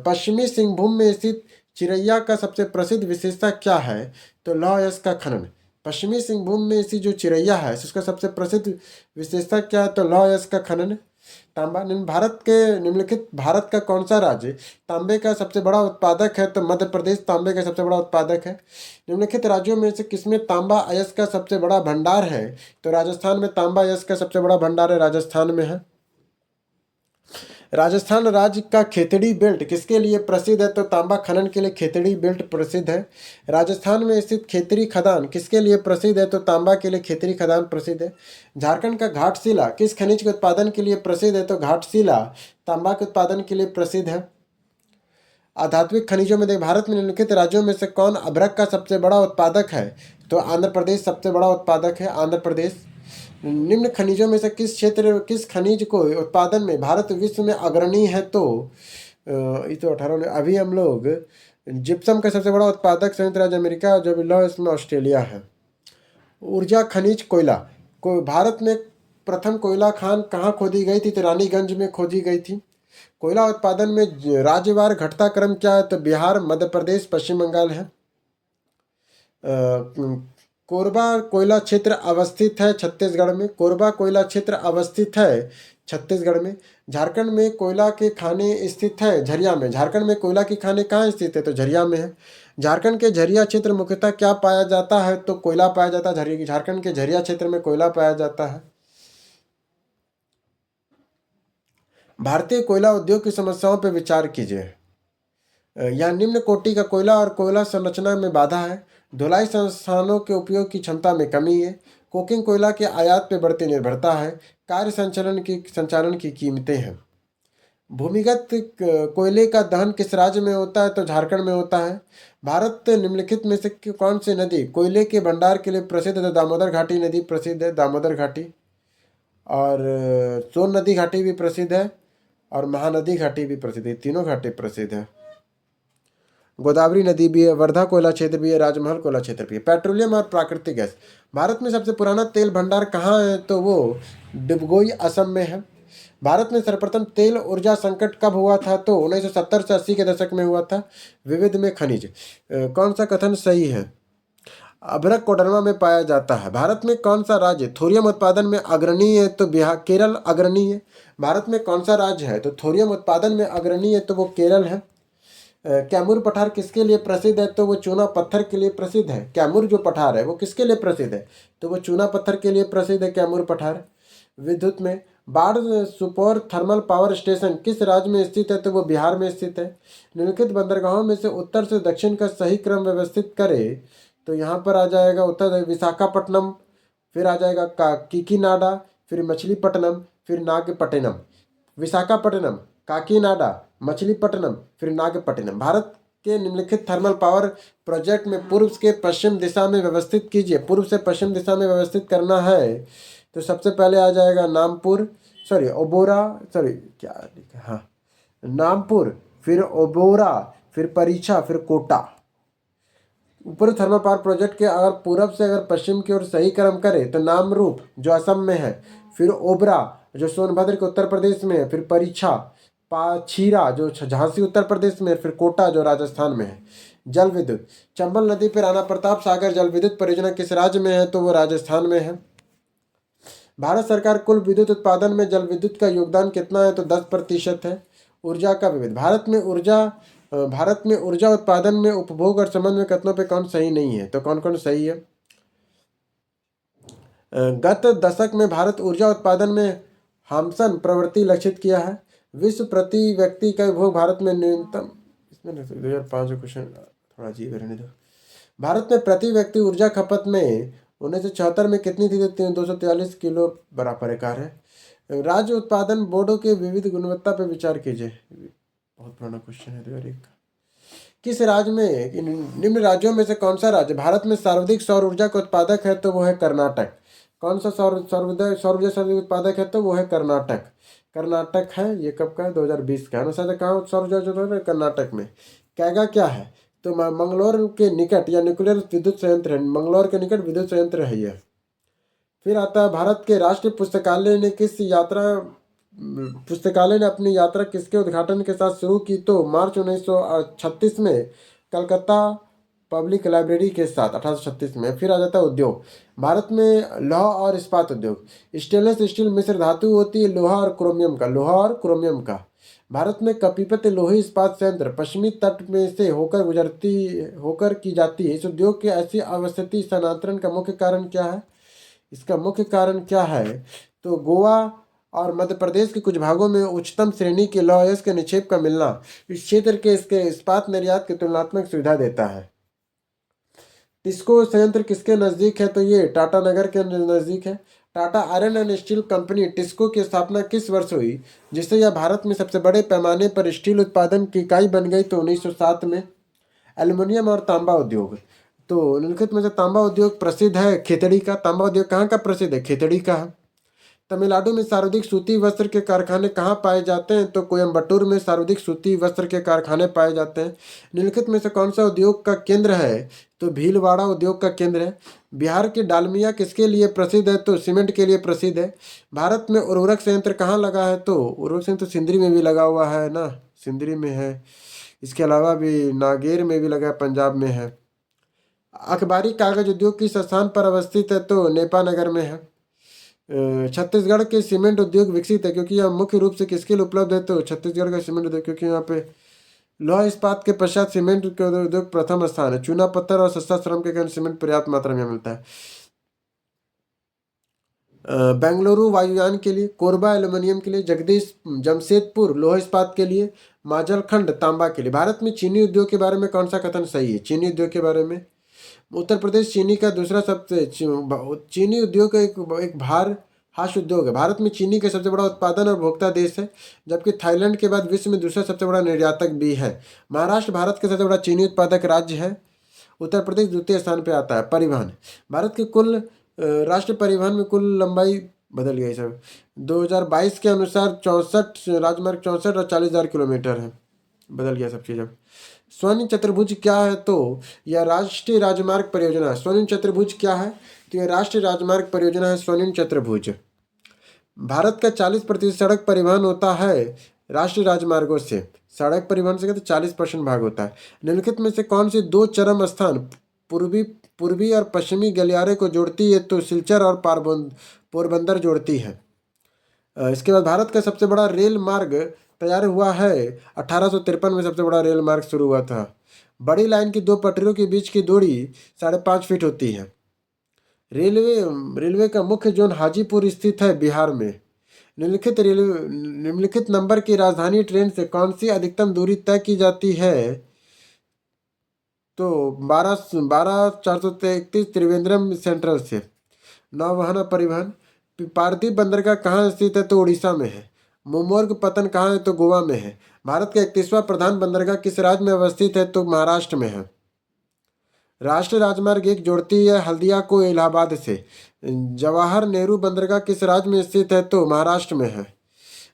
पश्चिमी सिंहभूम में स्थित चिरैया का सबसे प्रसिद्ध विशेषता क्या है? तो लौह अयस्क का खनन। पश्चिमी सिंहभूम में स्थित जो चिरैया है उसका सबसे प्रसिद्ध विशेषता क्या है? तो लौह अयस्क का खनन। तांबा। निम्नलिखित भारत का कौन सा राज्य तांबे का सबसे बड़ा उत्पादक है? तो मध्य प्रदेश तांबे का सबसे बड़ा उत्पादक है। निम्नलिखित राज्यों में से किसमें तांबा अयस्क का सबसे बड़ा भंडार है? तो राजस्थान में तांबा अयस्क का सबसे बड़ा भंडार है, राजस्थान में है। राजस्थान राज्य का खेतड़ी बेल्ट किसके लिए प्रसिद्ध है? तो तांबा खनन के लिए खेतड़ी बेल्ट प्रसिद्ध है। राजस्थान में स्थित खेतरी खदान किसके लिए प्रसिद्ध है? तो तांबा के लिए खेतरी खदान प्रसिद्ध है। झारखंड का घाटशिला किस खनिज के उत्पादन के लिए प्रसिद्ध है? तो घाटशिला तांबा के उत्पादन के लिए प्रसिद्ध है। आधात्मिक खनिजों में देख, भारत में निम्नलिखित राज्यों में से कौन अभ्रक का सबसे बड़ा उत्पादक है? तो आंध्र प्रदेश सबसे बड़ा उत्पादक है, आंध्र प्रदेश। निम्न खनिजों में से किस खनिज को उत्पादन में भारत विश्व में अग्रणी है? तो ये तो 18 में अभी हम लोग जिप्सम का सबसे बड़ा उत्पादक संयुक्त राज्य अमेरिका, जो लॉ इसमें ऑस्ट्रेलिया है। ऊर्जा खनिज कोयला, भारत में प्रथम कोयला खान कहाँ खोदी गई थी? तो रानीगंज में खोदी गई थी। कोयला उत्पादन में राज्यवार घटता क्रम क्या है? तो बिहार, मध्य प्रदेश, पश्चिम बंगाल है। कोरबा कोयला क्षेत्र अवस्थित है छत्तीसगढ़ में। कोरबा कोयला क्षेत्र अवस्थित है छत्तीसगढ़ में। झारखंड में कोयला के खाने स्थित है झरिया में। झारखंड में कोयला की खाने कहाँ स्थित है? तो झरिया में है। झारखंड के झरिया क्षेत्र मुख्यतः क्या पाया जाता है? तो कोयला पाया जाता है। झारखंड के झरिया क्षेत्र में कोयला पाया जाता है। भारतीय कोयला उद्योग की समस्याओं पर विचार कीजिए। यहाँ निम्न कोटि का कोयला और कोयला संरचना में बाधा है। धुलाई संस्थानों के उपयोग की क्षमता में कमी है। कोकिंग कोयला के आयात पर बढ़ती निर्भरता है। कार्य संचालन की कीमतें हैं। भूमिगत कोयले का दहन किस राज्य में होता है? तो झारखंड में होता है। भारत निम्नलिखित में से कौन सी नदी कोयले के भंडार के लिए प्रसिद्ध है? तो दामोदर घाटी नदी प्रसिद्ध है, दामोदर घाटी। और सोन नदी घाटी भी प्रसिद्ध है और महानदी घाटी भी प्रसिद्ध है, तीनों घाटी प्रसिद्ध है। गोदावरी नदी भी है, वर्धा कोयला क्षेत्र भी है, राजमहल कोयला क्षेत्र भी है। पेट्रोलियम और प्राकृतिक गैस, भारत में सबसे पुराना तेल भंडार कहाँ है? तो वो डिबगोई असम में है। भारत में सर्वप्रथम तेल ऊर्जा संकट कब हुआ था? तो 1970 से 80 के दशक में हुआ था। विविध में खनिज, कौन सा कथन सही है? अभ्रक कोडरमा में पाया जाता है। भारत में कौन सा राज्य थोरियम उत्पादन में अग्रणी है? तो बिहार, केरल अग्रणी है। भारत में कौन सा राज्य है तो थोरियम उत्पादन में अग्रणी है? तो वो केरल है। कैमूर पठार किसके लिए प्रसिद्ध है? तो वो चूना पत्थर के लिए प्रसिद्ध है। कैमूर जो पठार है वो किसके लिए प्रसिद्ध है? तो वो चूना पत्थर के लिए प्रसिद्ध है, कैमूर पठार। विद्युत में बाढ़ सुपौर थर्मल पावर स्टेशन किस राज्य में स्थित है? तो वो बिहार में स्थित है। निम्नलिखित बंदरगाहों में से उत्तर से दक्षिण का सही क्रम व्यवस्थित करें। तो यहाँ पर आ जाएगा उत्तर विशाखापट्टनम, फिर आ जाएगा काकीनाडा, फिर मछलीपट्टनम, फिर नागपट्टिनम। विशाखापट्टनम, काकीनाडा, मछलीपट्टनम, फिर नागपट्टिनम। भारत के निम्नलिखित थर्मल पावर प्रोजेक्ट में पूर्व के पश्चिम दिशा में व्यवस्थित कीजिए। पूर्व से पश्चिम दिशा में व्यवस्थित करना है तो सबसे पहले आ जाएगा नामपुर, सॉरी ओबोरा, सॉरी क्या लिखा, हाँ नामपुर, फिर ओबोरा, फिर परीक्षा, फिर कोटा। ऊपर थर्मल पावर प्रोजेक्ट के अगर पूरब से अगर पश्चिम की ओर सही क्रम करे तो नामरूप जो असम में है, फिर ओबरा जो सोनभद्र के उत्तर प्रदेश में है, फिर परीक्षा, पाछीरा जो झांसी उत्तर प्रदेश में है, फिर कोटा जो राजस्थान में है। जल विद्युत, चंबल नदी पर राणा प्रताप सागर जल विद्युत परियोजना किस राज्य में है तो वो राजस्थान में है। भारत सरकार कुल विद्युत उत्पादन में जल विद्युत का योगदान कितना है तो 10% है। ऊर्जा का विविध, भारत में ऊर्जा उत्पादन में उपभोग और संबंध में कथनों पे कौन सही नहीं है तो कौन कौन सही है। गत दशक में भारत ऊर्जा उत्पादन में हामसन प्रवृत्ति लक्षित किया है। विश्व प्रति व्यक्ति का उपभोग भारत में न्यूनतम, इसमें 2005 क्वेश्चन थोड़ा अजीब रहने दो। भारत में प्रति व्यक्ति ऊर्जा खपत में 1974 में कितनी थी तो 243 किलो बराबर कार है। राज्य उत्पादन बोर्डों के विविध गुणवत्ता पर विचार कीजिए, बहुत पुराना क्वेश्चन है 2001 का। किस राज्य में, निम्न राज्यों में से कौन सा राज्य भारत में सर्वाधिक सौर ऊर्जा का उत्पादक है तो वो है कर्नाटक। कौन सा सौर ऊर्जा सर्वाधिक उत्पादक है तो वो है कर्नाटक। कर्नाटक है, ये कब का है 2020 का है ना सर। कहाँ सौर ऊर्जा जो है कर्नाटक में। कैगा क्या है तो मंगलोर के निकट या न्यूक्लियर विद्युत संयंत्र है, मंगलोर के निकट विद्युत संयंत्र है ये। फिर आता है भारत के राष्ट्रीय पुस्तकालय ने अपनी यात्रा किसके उद्घाटन के साथ शुरू की तो मार्च 1936 में कलकत्ता पब्लिक लाइब्रेरी के साथ 1836 में। फिर आ जाता है उद्योग, भारत में लौह और इस्पात उद्योग, स्टेनलेस स्टील मिश्र धातु होती है लोहा और क्रोमियम का। भारत में कपीपत लोही इस्पात संयंत्र पश्चिमी तट में से होकर की जाती है। इस उद्योग के ऐसी अवस्थिति स्थानांतरण का मुख्य कारण क्या है। इसका मुख्य कारण क्या है तो गोवा और मध्य प्रदेश के कुछ भागों में उच्चतम श्रेणी के लौह अयस्क के निक्षेप का मिलना इस क्षेत्र के इसके इस्पात निर्यात की तुलनात्मक सुविधा देता है। टिस्को संयंत्र किसके नज़दीक है तो ये टाटा नगर के नज़दीक है। Tata iron and steel company TISCO की स्थापना किस वर्ष हुई जिससे यह भारत में सबसे बड़े पैमाने पर स्टील उत्पादन की इकाई बन गई तो 1907 में। एल्युमिनियम और तांबा उद्योग, तो निम्नलिखित में से तांबा उद्योग प्रसिद्ध है खेतड़ी का। तांबा उद्योग कहाँ का प्रसिद्ध है, खेतड़ी का है। तमिलनाडु में सर्वाधिक सूती वस्त्र के कारखाने कहाँ पाए जाते हैं तो कोयम्बटूर में सर्वाधिक सूती वस्त्र के कारखाने पाए जाते हैं। निम्नलिखित में से कौन सा उद्योग का केंद्र है तो भीलवाड़ा उद्योग का केंद्र है। बिहार की डालमिया किसके लिए प्रसिद्ध है तो सीमेंट के लिए प्रसिद्ध है। भारत में उर्वरक संयंत्र कहाँ लगा है तो उर्वरक संयंत्र सिंदरी में भी लगा हुआ है ना, सिंदरी में है। इसके अलावा भी नागेर में भी लगा है, पंजाब में है। अखबारी कागज उद्योग किस स्थान पर अवस्थित है तो नेपा नगर में है। छत्तीसगढ़ के सीमेंट उद्योग विकसित है क्योंकि यह मुख्य रूप से किसके लिए उपलब्ध है तो छत्तीसगढ़ का सीमेंट उद्योग, क्योंकि यहाँ पे लौह इस्पात के पश्चात सीमेंट के उद्योग प्रथम स्थान है। चूना पत्थर और सस्ता श्रम के कारण सीमेंट पर्याप्त मात्रा में मिलता है। बेंगलुरु वायुयान के लिए, कोरबा एल्यूमिनियम के लिए, जमशेदपुर लोह इस्पात के लिए, माजलखंड तांबा के लिए। भारत में चीनी उद्योग के बारे में कौन सा कथन सही है। चीनी उद्योग के बारे में, उत्तर प्रदेश चीनी का दूसरा सबसे, चीनी उद्योग का एक भार हाश उद्योग है। भारत में चीनी का सबसे बड़ा उत्पादन और उपभोक्ता देश है, जबकि थाईलैंड के बाद विश्व में दूसरा सबसे बड़ा निर्यातक भी है। महाराष्ट्र भारत का सबसे बड़ा चीनी उत्पादक राज्य है। उत्तर प्रदेश द्वितीय स्थान पर आता है। परिवहन, भारत के कुल राष्ट्रीय परिवहन में कुल लंबाई बदल गई सब 2022 के अनुसार 64 राजमार्ग 64 और 40,000 किलोमीटर है, बदल गया सब चीज़ अब। स्वर्णिम चतुर्भुज क्या है तो यह राष्ट्रीय राजमार्ग परियोजना है। स्वर्णिम चतुर्भुज क्या है तो यह राष्ट्रीय राजमार्ग परियोजना है स्वर्णिम चतुर्भुज। भारत का 40% सड़क परिवहन होता है राष्ट्रीय राजमार्गों से। सड़क परिवहन से कहते 40% भाग होता है। निम्नलिखित में से कौन सी दो चरम स्थान पूर्वी और पश्चिमी गलियारे को जोड़ती है तो सिलचर और पोरबंदर जोड़ती है। इसके बाद भारत का सबसे बड़ा रेल मार्ग तैयार हुआ है 1853 में, सबसे बड़ा रेल मार्ग शुरू हुआ था। बड़ी लाइन की दो पटरियों के बीच की दूरी 5.5 फीट होती है। रेलवे का मुख्य जोन हाजीपुर स्थित है बिहार में। निम्नलिखित नंबर की राजधानी ट्रेन से कौन सी अधिकतम दूरी तय की जाती है तो 12,433 त्रिवेंद्रम सेंट्रल से। नौवहन परिवहन, पारदीप बंदरगाह कहाँ स्थित है तो उड़ीसा में है। मुर्मूर्ग पतन कहाँ है? तो गोवा में है। भारत का 31वां प्रधान बंदरगाह किस राज्य में अवस्थित है? तो महाराष्ट्र में है। राष्ट्रीय राजमार्ग एक जोड़ती है हल्दिया को इलाहाबाद से। जवाहर नेहरू बंदरगाह किस राज्य में स्थित है? तो महाराष्ट्र में है।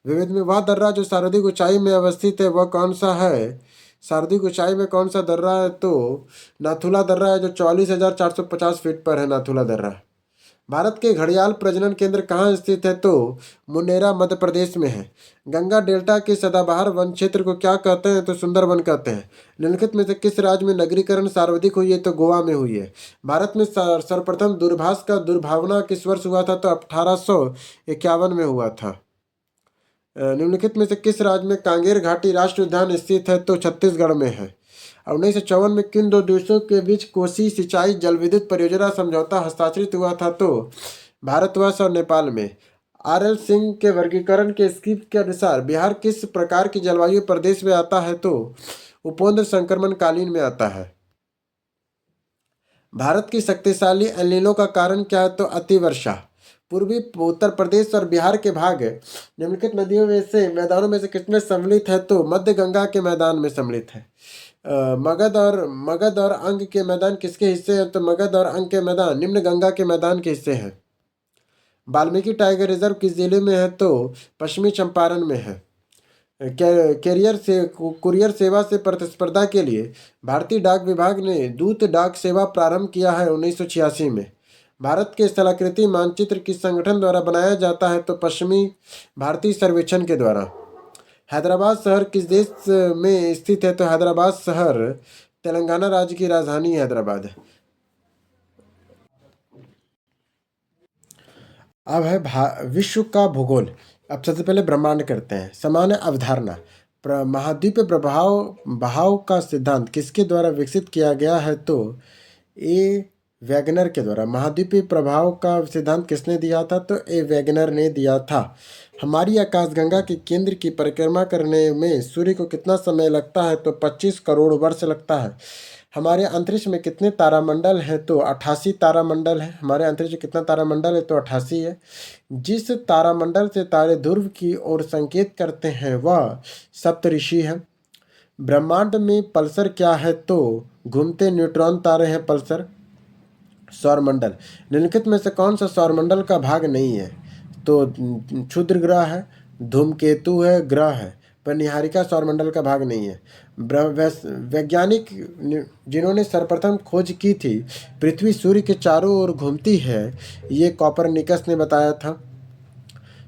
विविध में वह दर्रा जो सर्वाधिक ऊंचाई में अवस्थित है वह कौन सा है? सर्वाधिक ऊंचाई में कौन सा दर्रा है? तो नाथुला दर्रा है, जो 44,450 फीट पर है नाथुला दर्रा। भारत के घड़ियाल प्रजनन केंद्र कहाँ स्थित है? तो मुनेरा मध्य प्रदेश में है। गंगा डेल्टा के सदाबहार वन क्षेत्र को क्या कहते हैं? तो सुंदरवन कहते हैं। निम्नलिखित में से किस राज्य में नगरीकरण सर्वाधिक हुई है? तो गोवा में हुई है। भारत में सर्वप्रथम दूरभाष का दुर्भावना किस वर्ष हुआ था? तो 1851 में हुआ था। निम्नलिखित में से किस राज्य में कांगेर घाटी राष्ट्रीय उद्यान स्थित है? तो छत्तीसगढ़ में है। 1954 में किन दो देशों के बीच कोसी सिंचाई जल विद्युत परियोजना समझौता हस्ताक्षरित हुआ था? तो भारतवर्ष और नेपाल में। RL सिंह के वर्गीकरण के स्कीम के अनुसार बिहार किस प्रकार की जलवायु प्रदेश में आता है? तो उपोद्र संक्रमण कालीन में आता है। भारत की शक्तिशाली एल्निनो का कारण क्या है? तो अतिवर्षा। पूर्वी उत्तर प्रदेश और बिहार के भाग निम्नलिखित नदियों में से मैदानों में से किसमें सम्मिलित है? तो मध्य गंगा के मैदान में सम्मिलित है। मगध और अंग के मैदान किसके हिस्से हैं? तो मगध और अंग के मैदान निम्न गंगा के मैदान के हिस्से हैं। वाल्मीकि टाइगर रिजर्व किस जिले में है? तो पश्चिमी चंपारण में है। कुरियर सेवा से प्रतिस्पर्धा के लिए भारतीय डाक विभाग ने दूत डाक सेवा प्रारंभ किया है 1986 में। भारत के स्थलाकृति मानचित्र किस संगठन द्वारा बनाया जाता है? तो पश्चिमी भारतीय सर्वेक्षण के द्वारा। हैदराबाद शहर किस देश में स्थित है? तो हैदराबाद शहर तेलंगाना राज्य की राजधानी हैदराबाद है। अब है विश्व का भूगोल। अब सबसे पहले ब्रह्मांड करते हैं। सामान्य अवधारणा। महाद्वीपीय प्रभाव बहाव का सिद्धांत किसके द्वारा विकसित किया गया है? तो ए वैगनर के द्वारा। महाद्वीपीय प्रभाव का सिद्धांत किसने दिया था? तो ए वैगनर ने दिया था। हमारी आकाशगंगा के केंद्र की परिक्रमा करने में सूर्य को कितना समय लगता है? तो 25 करोड़ वर्ष लगता है। हमारे अंतरिक्ष में कितने तारामंडल हैं? तो 88 तारामंडल है। हमारे अंतरिक्ष में कितना तारामंडल है? तो 88 है। जिस तारामंडल से तारे ध्रुव की ओर संकेत करते हैं वह सप्तऋषि है। ब्रह्मांड में पल्सर क्या है? तो घूमते न्यूट्रॉन तारे हैं पल्सर। सौरमंडल। निम्नलिखित में से कौन सा सौरमंडल का भाग नहीं है? तो क्षुद्र ग्रह है, धूमकेतु है, ग्रह है, पर निहारिका सौरमंडल का भाग नहीं है। वैज्ञानिक जिन्होंने सर्वप्रथम खोज की थी पृथ्वी सूर्य के चारों ओर घूमती है, ये कॉपरनिकस ने बताया था।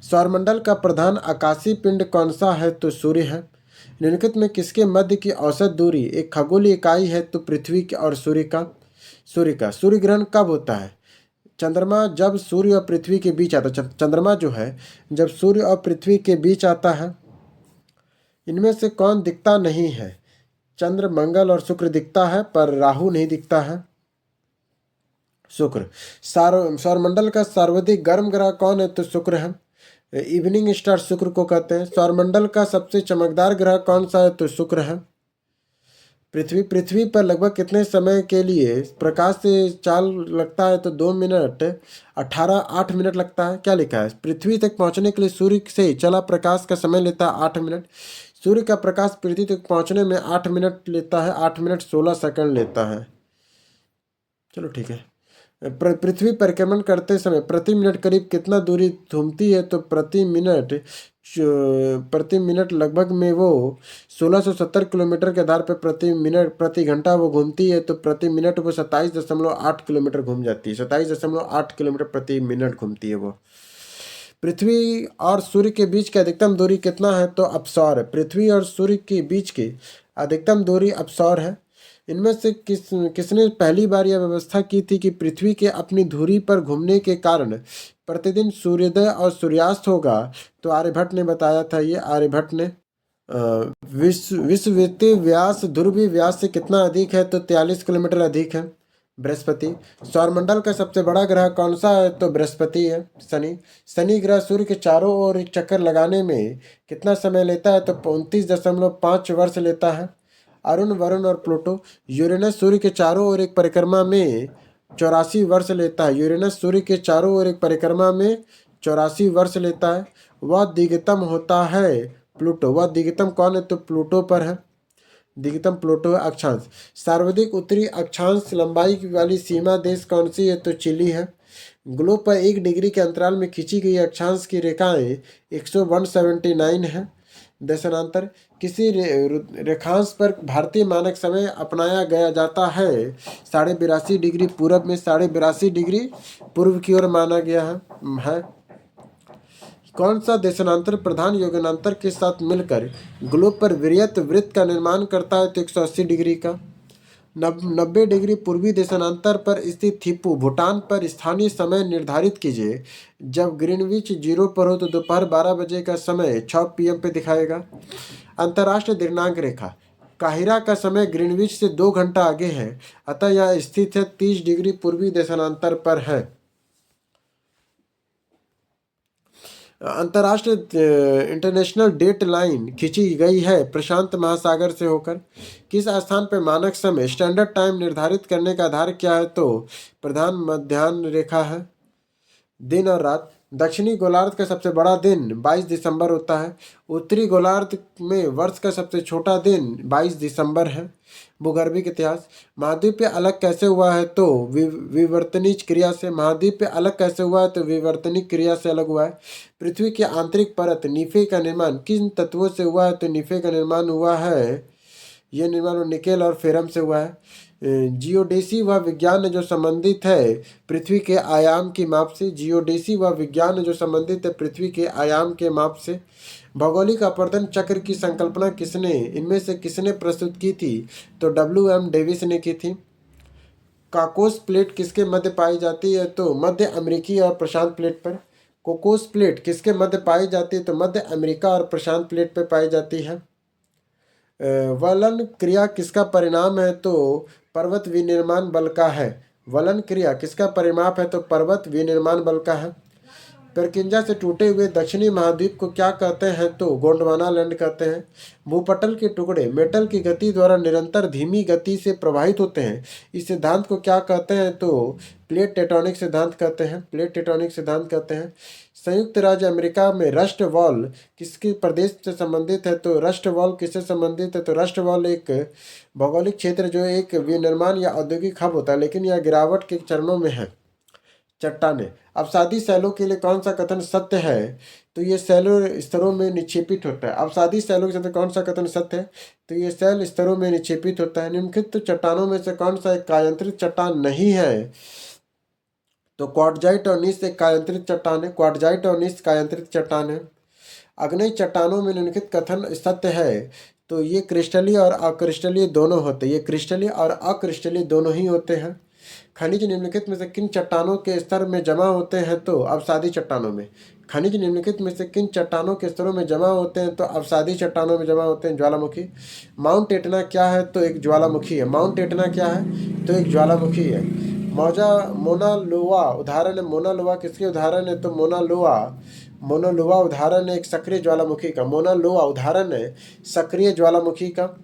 सौरमंडल का प्रधान आकाशीय पिंड कौन सा है? तो सूर्य है। निम्नलिखित में किसके मध्य की औसत दूरी एक खगोलीय इकाई है? तो पृथ्वी और सूर्य का। सूर्य ग्रहण कब होता है? चंद्रमा जब सूर्य और पृथ्वी के बीच आता है। चंद्रमा जो है जब सूर्य और पृथ्वी के बीच आता है। इनमें से कौन दिखता नहीं है? चंद्र, मंगल और शुक्र दिखता है पर राहु नहीं दिखता है। शुक्र। सौरमंडल का सर्वाधिक गर्म ग्रह कौन है? तो शुक्र है। इवनिंग स्टार शुक्र को कहते हैं। सौरमंडल का सबसे चमकदार ग्रह कौन सा है? तो शुक्र है। पृथ्वी पर लगभग कितने समय के लिए प्रकाश से चाल लगता है? तो 2 मिनट 8 मिनट लगता है। क्या लिखा है? पृथ्वी तक पहुंचने के लिए सूर्य से चला प्रकाश का समय लेता है 8 मिनट। सूर्य का प्रकाश पृथ्वी तक पहुंचने में 8 मिनट लेता है। 8 मिनट 16 सेकंड लेता है। चलो ठीक है। पृथ्वी परिक्रमण करते समय प्रति मिनट करीब कितना दूरी घूमती है? तो प्रति मिनट लगभग में वो 1670 किलोमीटर के आधार पर प्रति घंटा वो घूमती है। तो प्रति मिनट वो 27.8 किलोमीटर घूम जाती है। 27.8 किलोमीटर प्रति मिनट घूमती है वो। पृथ्वी और सूर्य के बीच की अधिकतम दूरी कितना है? तो अपसौर है। पृथ्वी और सूर्य के बीच की अधिकतम दूरी अपसौर है। इनमें से किसने पहली बार यह व्यवस्था की थी कि पृथ्वी के अपनी धुरी पर घूमने के कारण प्रतिदिन सूर्योदय और सूर्यास्त होगा? तो आर्यभट्ट ने बताया था। ये आर्यभट्ट ने। विश्ववित्तीय व्यास ध्रुवीय व्यास से कितना अधिक है? तो 43 किलोमीटर अधिक है। बृहस्पति। सौरमंडल का सबसे बड़ा ग्रह कौन सा है? तो बृहस्पति है। शनि ग्रह सूर्य के चारों ओर एक चक्कर लगाने में कितना समय लेता है? तो 29.5 वर्ष लेता है। अरुण, वरुण और प्लूटो। यूरेनस सूर्य के चारों ओर एक परिक्रमा में 84 वर्ष लेता है। यूरेनस सूर्य के चारों ओर एक परिक्रमा में 84 वर्ष लेता है। वह दिग्गतम होता है प्लूटो। वह दिग्गतम कौन है? तो प्लूटो पर है। दिग्गतम प्लूटो है। अक्षांश, सर्वाधिक उत्तरी अक्षांश लंबाई वाली सीमा देश कौन सी है? तो चिली है। ग्लोब पर 1 डिग्री के अंतराल में खींची गई अक्षांश की रेखाएं 179 है। दशानांतर, किसी रेखांश पर भारतीय मानक समय अपनाया गया जाता है 82.5 डिग्री पूरब में, 82.5 डिग्री पूर्व की ओर माना गया है। कौन सा देशांतर प्रधान योगांतर के साथ मिलकर ग्लोब पर वृत्त वृत्त का निर्माण करता है? तो 180 डिग्री का। 90 डिग्री पूर्वी देशांतर पर स्थित थिम्पू भूटान पर स्थानीय समय निर्धारित कीजिए। जब ग्रीनविच 0 पर हो तो दोपहर 12 बजे का समय 6 PM पे दिखाएगा। अंतर्राष्ट्रीय दिनांक रेखा, काहिरा का समय ग्रीनविच से 2 घंटा आगे है, अतः यह स्थित है 30 डिग्री पूर्वी देशांतर पर है। अंतर्राष्ट्रीय इंटरनेशनल डेट लाइन खींची गई है प्रशांत महासागर से होकर। किस स्थान पर मानक समय स्टैंडर्ड टाइम निर्धारित करने का आधार क्या है? तो प्रधान मध्याह्न रेखा है। दिन और रात, दक्षिणी गोलार्ध का सबसे बड़ा दिन 22 दिसंबर होता है। उत्तरी गोलार्ध में वर्ष का सबसे छोटा दिन 22 दिसंबर है। भूगर्भिक इतिहास, महाद्वीप अलग कैसे हुआ है? तो विवर्तनिक क्रिया से। महाद्वीप अलग कैसे हुआ है? तो विवर्तनिक क्रिया से अलग हुआ है। पृथ्वी की आंतरिक परत निफे का निर्माण किन तत्वों से हुआ है? तो निफे का निर्माण हुआ है, यह निर्माण निकेल और फेरम से हुआ है। जियोडेसी वह विज्ञान जो संबंधित है पृथ्वी के आयाम की माप से। जियोडेसी वह विज्ञान जो संबंधित है पृथ्वी के आयाम के माप से। भौगोलिक आवर्तन चक्र की संकल्पना किसने, इनमें से किसने प्रस्तुत की थी? तो WM डेविस ने की थी। काकोस प्लेट किसके मध्य पाई जाती है? तो मध्य अमेरिकी और प्रशांत प्लेट पर। कोकोस प्लेट किसके मध्य पाई जाती है? तो मध्य अमेरिका और प्रशांत प्लेट पर पाई जाती है। वलन क्रिया किसका परिणाम है? तो पर्वत विनिर्माण बल का है। वलन क्रिया किसका परिमाप है? तो पर्वत विनिर्माण बल का है। परकिंजा से टूटे हुए दक्षिणी महाद्वीप को क्या कहते हैं? तो गोंडवाना लैंड कहते हैं। भूपटल के टुकड़े मेटल की गति द्वारा निरंतर धीमी गति से प्रवाहित होते हैं, इस सिद्धांत को क्या कहते हैं? तो प्लेट टेक्टोनिक सिद्धांत कहते हैं। प्लेट टेक्टोनिक सिद्धांत कहते हैं। संयुक्त राज्य अमेरिका में रस्ट वॉल किसके प्रदेश से संबंधित है? तो रस्ट वॉल किससे संबंधित है? तो रस्ट वॉल एक भौगोलिक क्षेत्र जो एक विनिर्माण या औद्योगिक हब होता है, लेकिन यह गिरावट के चरणों में है। चट्टाने, अवसादी शैलों के लिए कौन सा कथन सत्य है? तो ये शैलों स्तरों में निक्षेपित होता है। अवसादी शैलों के साथ कौन सा कथन सत्य है? तो ये शैल स्तरों में निक्षेपित होता है। निम्नलिखित चट्टानों में से कौन सा एक कायांतरित चट्टान नहीं है? तो क्वार्टजाइट और नीस एक कायांतरित चट्टान है। क्वार्टजाइट और नीस कायांतरित चट्टान है। अग्नेय चट्टानों में निम्नलिखित कथन सत्य है? तो ये क्रिस्टलीय और अक्रिस्टलीय दोनों होते हैं। ये क्रिस्टलीय और अक्रिस्टलीय दोनों ही होते हैं। खनिज निम्नलिखित में से किन चट्टानों के स्तर में जमा होते हैं? तो अवसादी चट्टानों में। खनिज निम्नलिखित में से किन चट्टानों के स्तरों में जमा होते हैं? तो अवसादी चट्टानों में जमा होते हैं। ज्वालामुखी। माउंट एटना क्या है? तो एक ज्वालामुखी है। माउंट एटना क्या है? तो एक ज्वालामुखी है। मोना लोआ उदाहरण है। मोना लोआ किसके उदाहरण है? तो मोना लोआ उदाहरण है एक सक्रिय ज्वालामुखी का। मोना लोआ उदाहरण है सक्रिय ज्वालामुखी का।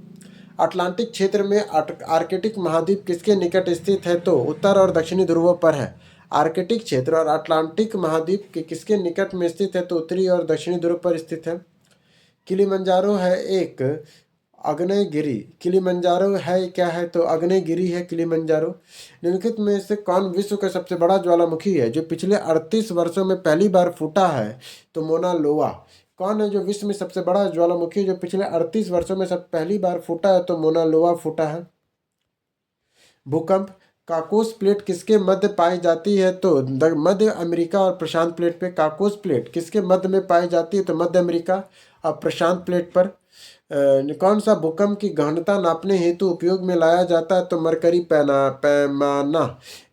अटलांटिक क्षेत्र में आर्कटिक महाद्वीप किसके निकट स्थित है? तो उत्तर और दक्षिणी ध्रुवों पर है। आर्कटिक क्षेत्र और अटलांटिक महाद्वीप के किसके निकट में स्थित है? तो उत्तरी और दक्षिणी ध्रुव पर स्थित है। किलिमंजारो है एक आग्नेयगिरी। किलिमंजारो है क्या है? तो आग्नेयगिरी है किलिमंजारो। निम्नलिखित में से कौन विश्व का सबसे बड़ा ज्वालामुखी है जो पिछले 38 वर्षों में पहली बार फूटा है? तो मोना लोआ। कौन है जो विश्व में सबसे बड़ा ज्वालामुखी है जो पिछले 38 वर्षों में सब पहली बार फूटा है? तो मोना लोआ फूटा है। भूकंप, काकोस प्लेट किसके मध्य पाई जाती है? तो मध्य अमेरिका और प्रशांत प्लेट पे। काकोस प्लेट किसके मध्य में पाई जाती है? तो मध्य अमेरिका और प्रशांत प्लेट पर। कौन सा भूकंप की गहनता नापने हेतु उपयोग में लाया जाता है? तो मरकरी पैमाना।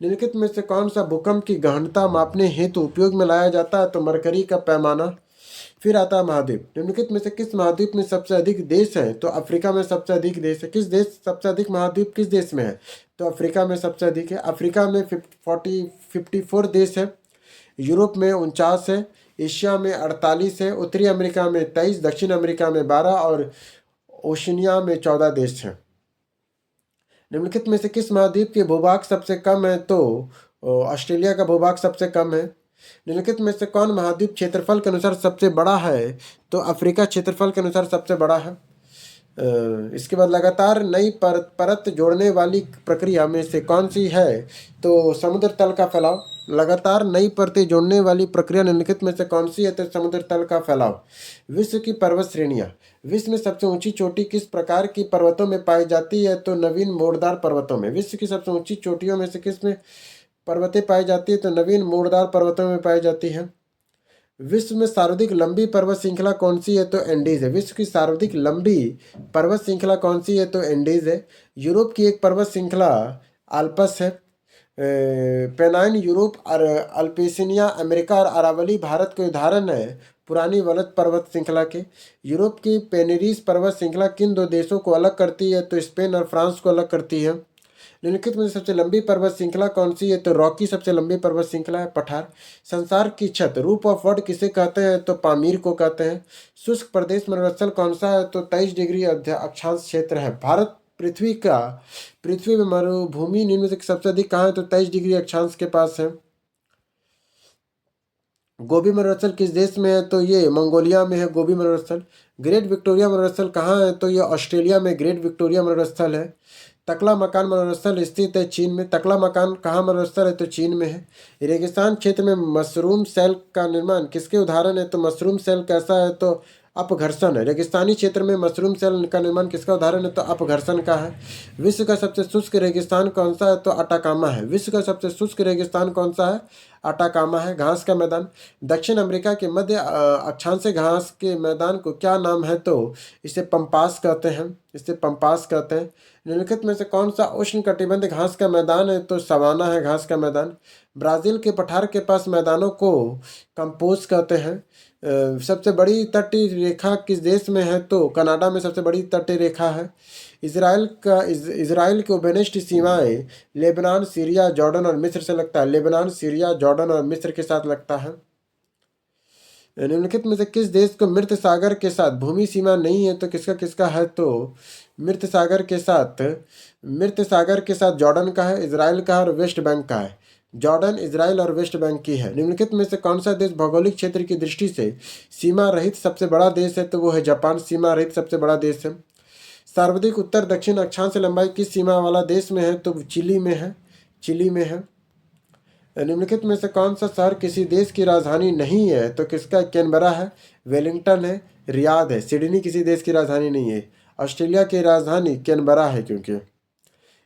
निम्नलिखित में से कौन सा भूकंप की गहनता मापने हेतु उपयोग में लाया जाता है? तो मरकरी का पैमाना। फिर आता है महाद्वीप। निम्नलिखित में से किस महाद्वीप में सबसे अधिक देश हैं? तो अफ्रीका में सबसे अधिक देश है। किस देश सबसे अधिक महाद्वीप किस देश में है? तो अफ्रीका में सबसे अधिक है। अफ्रीका में 54 देश है। यूरोप में 49 है। एशिया में 48 है। उत्तरी अमेरिका में 23, दक्षिण अमेरिका में 12 और ओशिनिया में 14 देश हैं। निम्नलिखित में से किस महाद्वीप के भूभाग सबसे कम है? तो ऑस्ट्रेलिया का भूभाग सबसे कम है। निम्नलिखित में से कौन महाद्वीप क्षेत्रफल के अनुसार सबसे बड़ा है? तो अफ्रीका क्षेत्रफल के अनुसार सबसे बड़ा है। इसके बाद लगातार नई परत जोड़ने वाली प्रक्रिया में से कौन सी है? तो समुद्र तल का फैलाव। लगातार नई परतें जोड़ने वाली प्रक्रिया निम्नलिखित में से कौन सी है? तो समुद्र तल का फैलाव। विश्व की पर्वत श्रेणियाँ। विश्व में सबसे ऊंची चोटी किस प्रकार की पर्वतों में पाई जाती है? तो नवीन मोड़दार पर्वतों में। विश्व की सबसे ऊंची चोटियों में से किस में पर्वतें पाई जाती है? तो नवीन मोड़दार पर्वतों में पाई जाती है। विश्व में सर्वाधिक लंबी पर्वत श्रृंखला कौन सी है? तो एंडीज है। विश्व की सर्वाधिक लंबी पर्वत श्रृंखला कौन सी है? तो एंडीज है। यूरोप की एक पर्वत श्रृंखला आल्पस है। पेनाइन यूरोप और अल्पेसिनिया अमेरिका और अरावली भारत के उदाहरण है पुरानी वलद पर्वत श्रृंखला के। यूरोप की पेनेरीज पर्वत श्रृंखला किन दो देशों को अलग करती है? तो स्पेन और फ्रांस को अलग करती है। निम्नलिखित में सबसे लंबी पर्वत श्रृंखला कौन सी है? तो रॉकी सबसे लंबी पर्वत श्रृंखला है। पठार। संसार की छत रूफ ऑफ वर्ल्ड किसे कहते हैं? तो पामीर को कहते हैं। शुष्क प्रदेश मरुस्थल कौन सा है? तो 23 डिग्री अक्षांश क्षेत्र है। भारत पृथ्वी में मरुभूमि निम्न से सबसे अधिक कहाँ है? तो 23 डिग्री अक्षांश के पास है। गोबी मरुस्थल किस देश में है? तो ये मंगोलिया में है गोबी मरुस्थल। ग्रेट विक्टोरिया मरुस्थल कहाँ है? तो ये ऑस्ट्रेलिया में ग्रेट विक्टोरिया मरुस्थल है। तकला मकान मरुस्थल स्थित है चीन में। तकला मकान कहाँ मरुस्थल है? तो चीन में है। रेगिस्तान क्षेत्र में मशरूम सेल का निर्माण किसके उदाहरण है? तो मशरूम सेल कैसा है? तो अपघर्षण है। रेगिस्तानी क्षेत्र में मशरूम सेल का निर्माण किसका उदाहरण है? तो अपघर्षण का है। विश्व का सबसे शुष्क रेगिस्तान कौन सा है? तो अटाकामा है। विश्व का सबसे शुष्क रेगिस्तान कौन सा है? अटाकामा है। घास का मैदान। दक्षिण अमेरिका के मध्य अक्षांश घास के मैदान को क्या नाम है? तो इसे पंपास कहते हैं। इसे पंपास कहते हैं। निम्नलिखित में से कौन सा उष्ण कटिबंध घास का मैदान है? तो सवाना है घास का मैदान। ब्राजील के पठार के पास मैदानों को कंपोज कहते हैं। सबसे बड़ी तटीय रेखा किस देश में है? तो कनाडा में सबसे बड़ी तटीय रेखा है। इजराइल की उभयनिष्ठ सीमाएं लेबनान, सीरिया, जॉर्डन और मिस्र से लगता है। लेबनान, सीरिया, जॉर्डन और मिस्र के साथ लगता है। निम्नलिखित में से किस देश को मृत सागर के साथ भूमि सीमा नहीं है? तो किसका किसका है? तो मृत सागर के साथ जॉर्डन का है, इजराइल का है और वेस्ट बैंक का है। जॉर्डन, इजराइल और वेस्ट बैंक की है। निम्नलिखित में से कौन सा देश भौगोलिक क्षेत्र की दृष्टि से सीमा रहित सबसे बड़ा देश है? तो वो है जापान। सीमा रहित सबसे बड़ा देश है। सर्वाधिक उत्तर दक्षिण अक्षांश लंबाई किस सीमा वाला देश में है? तो चिली में है। चिली में है। निम्नलिखित में से कौन सा शहर किसी देश की राजधानी नहीं है? तो किसका? कैनबरा है, वेलिंगटन है, रियाद है। सिडनी किसी देश की राजधानी नहीं है। ऑस्ट्रेलिया की राजधानी कैनबरा है। क्योंकि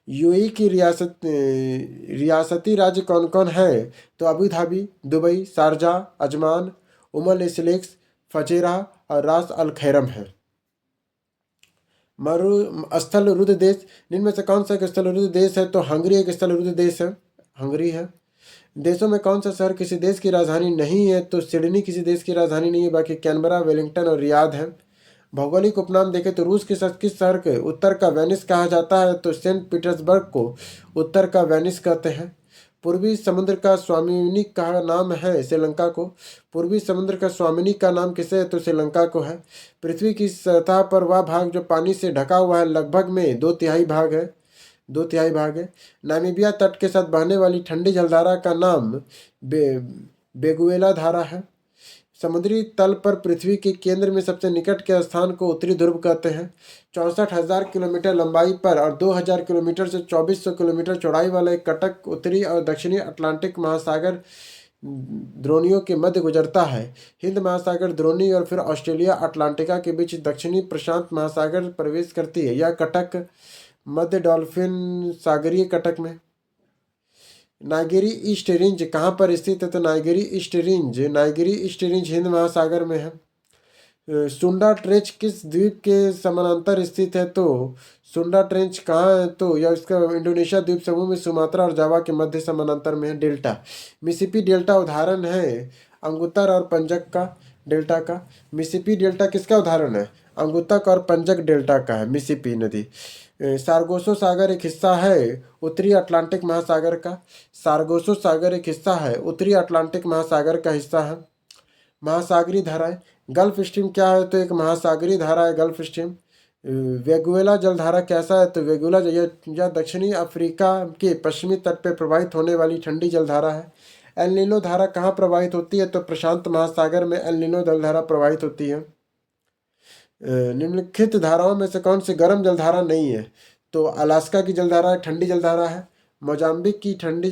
यूएई की रियासती राज्य कौन कौन है? तो Abu Dhabi, Dubai, Sharjah, Ajman, इस्लेक्स, फजेरा और रास अल खैरम है। स्थल रुद्ध देश निम्न में से कौन सा एक स्थल रुद्ध देश है? तो हंगरी एक स्थल रुद्ध देश है। हंगरी है। देशों में कौन सा शहर किसी देश की राजधानी नहीं है? तो सिडनी किसी देश की राजधानी नहीं है, बाकी कैनबरा, वेलिंगटन और रियाद है। भौगोलिक उपनाम देखें तो रूस के साथ किस शहर के उत्तर का वेनिस कहा जाता है? तो सेंट पीटर्सबर्ग को उत्तर का वेनिस कहते हैं। पूर्वी समुद्र का स्वामिनी का नाम है श्रीलंका को। पूर्वी समुद्र का स्वामिनी का नाम किसे है? तो श्रीलंका को है। पृथ्वी की सतह पर वह भाग जो पानी से ढका हुआ है लगभग में 2/3 भाग है। 2/3 भाग है। नामीबिया तट के साथ बहने वाली ठंडी जलधारा का नाम बेगुएला धारा है। समुद्री तल पर पृथ्वी के केंद्र में सबसे निकट के स्थान को उत्तरी ध्रुव कहते हैं। 64,000 किलोमीटर लंबाई पर और 2,000 किलोमीटर से 2,400 किलोमीटर चौड़ाई वाला एक कटक उत्तरी और दक्षिणी अटलांटिक महासागर द्रोणियों के मध्य गुजरता है। हिंद महासागर द्रोणी और फिर ऑस्ट्रेलिया अटलांटिका के बीच दक्षिणी प्रशांत महासागर प्रवेश करती है। यह कटक मध्य डॉल्फिन सागरीय कटक में। नाइगेरी ईस्ट रेंज कहाँ पर स्थित है? तो नाइगेरी ईस्ट रेंज हिंद महासागर में है। सुंडा ट्रेंच किस द्वीप के समानांतर स्थित है? तो सुंडा ट्रेंच कहाँ है? तो यह इसका इंडोनेशिया द्वीप समूह में सुमात्रा और जावा के मध्य समानांतर में है। डेल्टा मिसिसिपी डेल्टा उदाहरण है अंगुत्तर और पंजक का डेल्टा का। मिसिसिपी डेल्टा किसका उदाहरण है? अंगुत्तक और पंजक डेल्टा का है मिसिसिपी नदी। सारगोसो सागर एक हिस्सा है उत्तरी अटलांटिक महासागर का। सारगोसो सागर एक हिस्सा है उत्तरी अटलांटिक महासागर का हिस्सा है। महासागरीय धाराएं गल्फ स्ट्रीम क्या है? तो एक महासागरीय धारा है गल्फ स्ट्रीम। वेगुएला जलधारा कैसा है? तो वेगुला यह दक्षिणी अफ्रीका के पश्चिमी तट पर प्रवाहित होने वाली ठंडी जलधारा है। एल नीनो धारा कहाँ प्रवाहित होती है? तो प्रशांत महासागर में एल नीनो जलधारा प्रवाहित होती है। निम्नलिखित धाराओं में से कौन सी गर्म जलधारा नहीं है? तो अलास्का की जलधारा ठंडी जलधारा है। मोजाम्बिक की ठंडी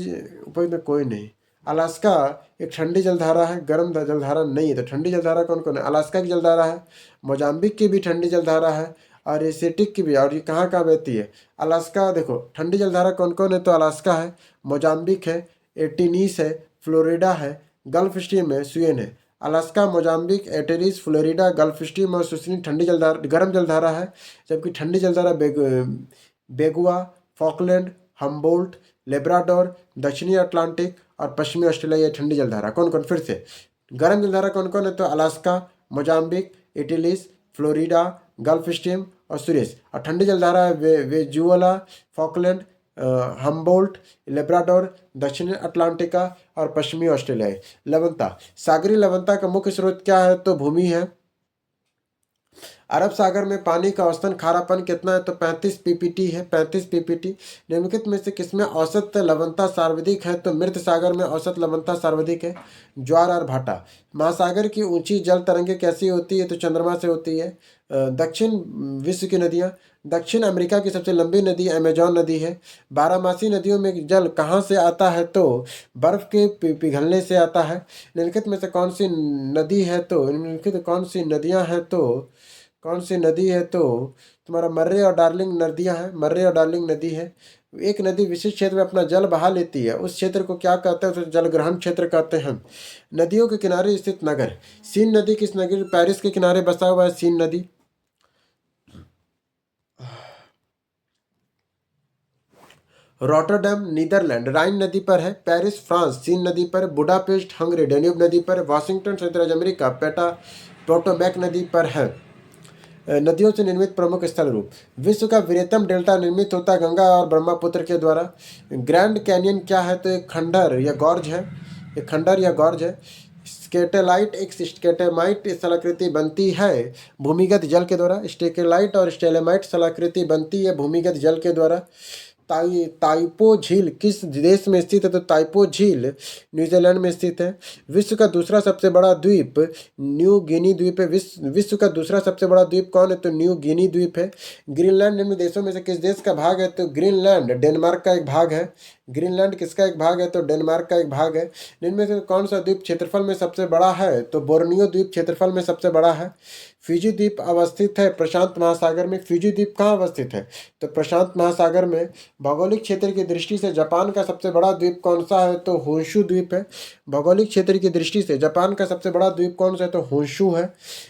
ऊपर में कोई नहीं। अलास्का एक ठंडी जलधारा है, गर्म जलधारा नहीं है। तो ठंडी जलधारा कौन कौन है? अलास्का की जलधारा है, मोजाम्बिक की भी ठंडी जलधारा है, और एशियाटिक की भी। और ये कहाँ कहाँ बहती है? अलास्का। देखो ठंडी जलधारा कौन कौन है? तो अलास्का है, मोजाम्बिक है, एटिनीस है, फ्लोरिडा है, गल्फ स्ट्रीम है, स्वीडन है। अलास्का, मोजाम्बिक, एटेरिस, फ्लोरिडा, गल्फ स्ट्रीम और सुसनी ठंडी जलधारा गर्म जलधारा है। जबकि ठंडी जलधारा बेगुआ, फॉकलैंड, हम्बोल्ट, लेब्राडोर, दक्षिणी अटलांटिक और पश्चिमी ऑस्ट्रेलिया। ये ठंडी जलधारा कौन कौन? फिर से गर्म जलधारा कौन कौन है? तो अलास्का, मोजाम्बिक, इटलीस, फ्लोरिडा, गल्फ स्ट्रीम और सुरेश। और ठंडी जलधारा है वेजुला, फॉकलैंड, हम्बोल्ट, लेब्राडोर, दक्षिणी अटलांटिका और पश्चिमी ऑस्ट्रेलिया। लवणता, सागरीय लवणता का मुख्य स्रोत क्या है? तो भूमि है। अरब सागर में पानी का औसतन खारापन कितना है? तो 35 पीपीटी है, 35 पीपीटी। निम्नलिखित में से किसमें औसत लवणता सर्वाधिक है? तो मृत सागर में औसत लवणता सर्वाधिक है। ज्वार और भाटा। महासागर की ऊंची जल तरंगें कैसी होती है? तो चंद्रमा से होती है। दक्षिण विश्व की नदियाँ। दक्षिण अमेरिका की सबसे लंबी नदी अमेजॉन नदी है। बारहमासी नदियों में जल कहाँ से आता है? तो बर्फ के पिघलने से आता है। निम्नलिखित में से कौन सी नदी है? तो निम्नलिखित कौन सी नदियाँ हैं? तो कौन सी नदी है? तो तुम्हारा मर्रे और डार्लिंग नदियाँ हैं, मर्रे और डार्लिंग नदी है। एक नदी विशिष्ट क्षेत्र में अपना जल बहा लेती है, उस क्षेत्र को क्या कहते हैं? उसे जलग्रहण क्षेत्र कहते हैं। नदियों के किनारे स्थित नगर। सीन नदी किस नगर? पेरिस के किनारे बसा हुआ है सीन नदी। रॉटरडैम नीदरलैंड राइन नदी पर है। पेरिस फ्रांस सीन नदी पर। बुडापेस्ट हंगरी डेन्यूब नदी पर। वाशिंगटन संयुक्त राज्य अमेरिका पोटोमैक नदी पर है। नदियों से निर्मित प्रमुख स्थल रूप। विश्व का वृहत्तम डेल्टा निर्मित होता गंगा और ब्रह्मपुत्र के द्वारा। ग्रैंड कैनियन क्या है? तो एक खंडर या गॉर्ज है, एक खंडर या गॉर्ज है। स्केटेलाइट एक स्टेटेमाइट स्थलाकृति बनती है भूमिगत जल के द्वारा। स्टेकेलाइट और स्टेलेमाइट स्थलाकृति बनती है भूमिगत जल के द्वारा। ताइपो झील किस देश में स्थित है? तो ताइपो झील न्यूजीलैंड में स्थित है। विश्व का दूसरा सबसे बड़ा द्वीप न्यू गिनी द्वीप है। विश्व का दूसरा सबसे बड़ा द्वीप कौन है? तो न्यू गिनी द्वीप है। ग्रीनलैंड निम्न देशों में से किस देश का भाग है? तो ग्रीनलैंड डेनमार्क का एक भाग है। ग्रीनलैंड किसका एक भाग है? तो डेनमार्क का एक भाग है। इनमें से कौन सा द्वीप क्षेत्रफल में सबसे बड़ा है? तो बोर्नियो द्वीप क्षेत्रफल में सबसे बड़ा है। फिजी द्वीप अवस्थित है प्रशांत महासागर में। फिजी द्वीप कहाँ अवस्थित है? तो प्रशांत महासागर में। भौगोलिक क्षेत्र की दृष्टि से जापान का सबसे बड़ा द्वीप कौन सा है? तो होंशु द्वीप है। भौगोलिक क्षेत्र की दृष्टि से जापान का सबसे बड़ा द्वीप कौन सा है? तो होंशु है।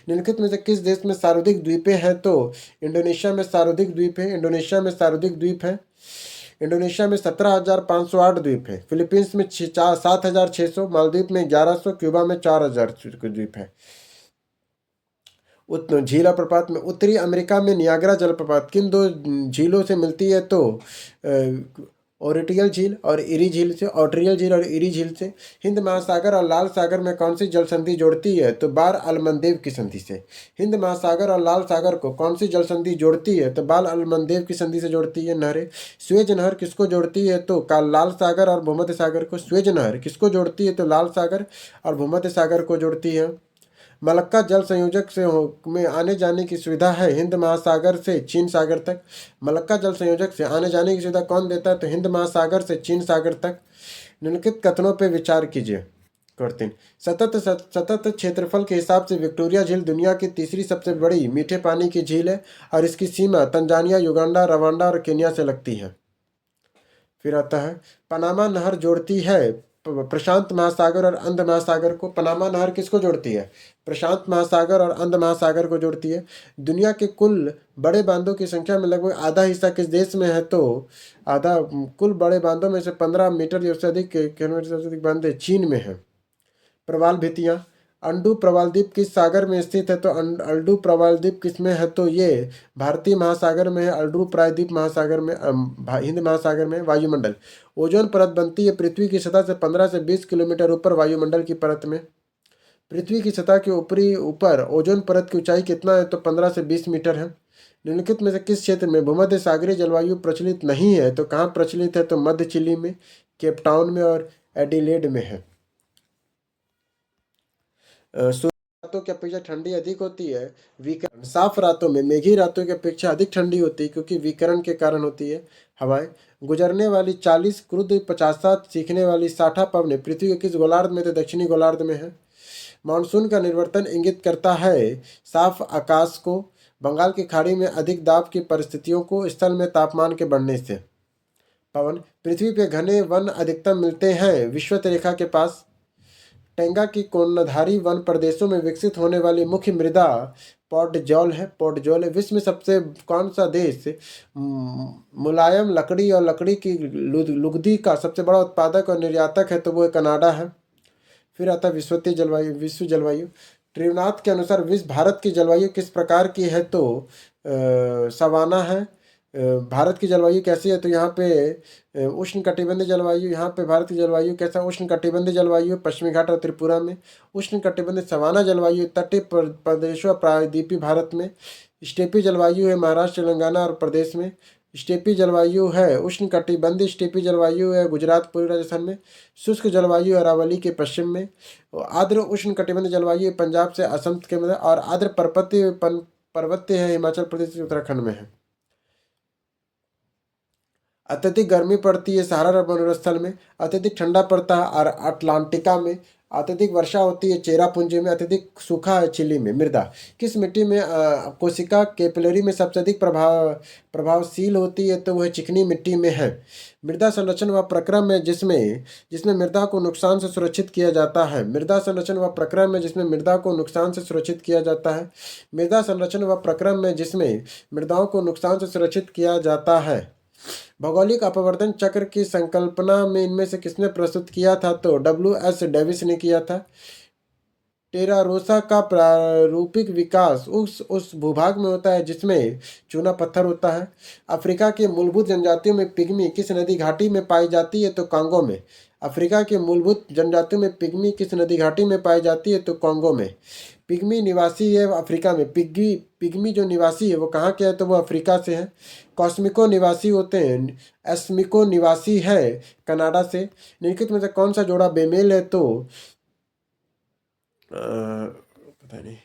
निम्नलिखित में से किस देश में सर्वाधिक द्वीपें हैं? तो इंडोनेशिया में सर्वाधिक द्वीप है। इंडोनेशिया में सर्वाधिक द्वीप है। इंडोनेशिया में 17,508 द्वीप है। फिलीपींस में 7,600, मालदीव में 1100, क्यूबा में 4,000 द्वीप है। झील और प्रपात में उत्तरी अमेरिका में नियाग्रा जलप्रपात किन दो झीलों से मिलती है? तो ओरिटियल झील और इरी झील से। ऑट्रियल झील और इरी झील से। हिंद महासागर और लाल सागर में कौन सी जल संधि जोड़ती है? तो बार अलमंदेव की संधि से। हिंद महासागर और लाल सागर को कौन सी जल संधि जोड़ती है? तो बाल अलमंदेव की संधि से जोड़ती है नहरें। स्वेज नहर किसको जोड़ती है? तो लाल सागर और भूमध्य सागर को। स्वेज नहर किसको जोड़ती है? तो लाल सागर और भूमध्य सागर को जोड़ती है। मलक्का जल संयोजक से में आने जाने की सुविधा है हिंद महासागर से चीन सागर तक। मलक्का जल संयोजक से आने जाने की सुविधा कौन देता है? तो हिंद महासागर से चीन सागर तक। निम्नलिखित कथनों पर विचार कीजिए। करते हैं सतत क्षेत्रफल के हिसाब से विक्टोरिया झील दुनिया की तीसरी सबसे बड़ी मीठे पानी की झील है और इसकी सीमा तंजानिया, युगांडा, रवांडा और केन्या से लगती है। फिर आता है पनामा नहर जोड़ती है प्रशांत महासागर और अंध महासागर को। पनामा नहर किसको जोड़ती है? प्रशांत महासागर और अंध महासागर को जोड़ती है। दुनिया के कुल बड़े बांधों की संख्या में लगभग आधा हिस्सा किस देश में है? तो आधा कुल बड़े बांधों में से 15 मीटर या उससे अधिक किलोमीटर से अधिक बांधे चीन में है। प्रवाल भित्तियाँ। अंडू प्रवाल द्वीप किस सागर में स्थित है? तो अल्डू प्रवाल द्वीप किस में है? तो ये भारतीय महासागर में है। अल्डू प्रायद्वीप महासागर में हिंद महासागर में। वायुमंडल। ओजोन परत बनती है पृथ्वी की सतह से 15 से 20 किलोमीटर ऊपर वायुमंडल की परत में। पृथ्वी की सतह के ऊपर ओजोन परत की ऊंचाई कितना है? तो 15 से 20 मीटर है। निम्नलिखित में से किस क्षेत्र में भूमध्य सागरीय जलवायु प्रचलित नहीं है? तो कहाँ प्रचलित है? तो मध्य चिली में, केपटाउन में और एडिलेड में है। रातों की अपेक्षा ठंडी अधिक होती है। विकर्ण साफ रातों में मेघी रातों की अपेक्षा अधिक ठंडी होती है, क्योंकि विकर्ण के कारण होती है। हवाएं गुजरने वाली 40 क्रुद्ध 50 सीखने वाली 60 पवनें पृथ्वी के किस गोलार्ध में तो दक्षिणी गोलार्ध में है। मानसून का निर्वर्तन इंगित करता है साफ आकाश को, बंगाल की खाड़ी में अधिक दाब की परिस्थितियों को, स्थल में तापमान के बढ़ने से। पवन पृथ्वी पे घने वन अधिकतम मिलते हैं विषुवत रेखा के पास। टेंगा की कोणधारी वन प्रदेशों में विकसित होने वाली मुख्य मृदा पॉडजॉल है। पॉडजॉल है। विश्व में सबसे कौन सा देश मुलायम लकड़ी और लकड़ी की लुगदी का सबसे बड़ा उत्पादक और निर्यातक है, तो वो कनाडा है। फिर आता है विश्वतीय जलवायु। विश्व जलवायु त्रिनाथ के अनुसार विश्व भारत की जलवायु किस प्रकार की है, तो सवाना है। भारत की जलवायु कैसी है, तो यहाँ पे उष्ण कटिबंधीय जलवायु। यहाँ पे भारत की जलवायु कैसा, उष्ण कटिबंधीय जलवायु पश्चिमी घाट और त्रिपुरा में। उष्ण कटिबंधीय सवाना जलवायु तटीय प्रदेशों और प्रायद्वीपीय भारत में। स्टेपी जलवायु है महाराष्ट्र तेलंगाना और प्रदेश में। स्टेपी जलवायु है उष्ण कटिबंधीय स्टेपी जलवायु है गुजरात पूर्वी राजस्थान में। शुष्क जलवायु अरावली के पश्चिम में। आर्द्र उष्ण कटिबंधीय जलवायु पंजाब से असम के मध्य, और आर्द्र पर्वतीय है हिमाचल प्रदेश उत्तराखंड में है। अत्यधिक गर्मी पड़ती है सहारा और मरुस्थल में। अत्यधिक ठंडा पड़ता है और अटलांटिका में। अत्यधिक वर्षा होती है चेरापूंजी में। अत्यधिक सूखा है चिली में। मृदा किस मिट्टी में कोशिका कैपिलरी में सबसे अधिक प्रभावशील होती है, तो वह चिकनी मिट्टी में है। मृदा संरक्षण व प्रक्रम में जिसमें जिसमें मृदा को नुकसान से सुरक्षित किया जाता है। मृदा संरक्षण व प्रक्रम में जिसमें मृदा को नुकसान से सुरक्षित किया जाता है। मृदा संरक्षण व प्रक्रम में जिसमें मृदाओं को नुकसान से सुरक्षित किया जाता है। भौगोलिक अपवर्तन चक्र की संकल्पना में इनमें से किसने प्रस्तुत किया था, तो W.S. डेविस ने किया था। टेरारोसा का प्रारूपिक विकास उस भूभाग में होता है जिसमें चूना पत्थर होता है। अफ्रीका के मूलभूत जनजातियों में पिग्मी किस नदी घाटी में पाई जाती है, तो कांगो में। अफ्रीका के मूलभूत जनजातियों में पिग्मी किस नदी घाटी में पाई जाती है, तो कांगो में। पिग्मी निवासी है अफ्रीका में। पिग्मी जो निवासी है वो कहाँ के है, तो वो अफ्रीका से है। कॉस्मिको निवासी होते हैं। एस्मिको निवासी है कनाडा से। निम्नलिखित में से कौन सा जोड़ा बेमेल है, तो पता नहीं।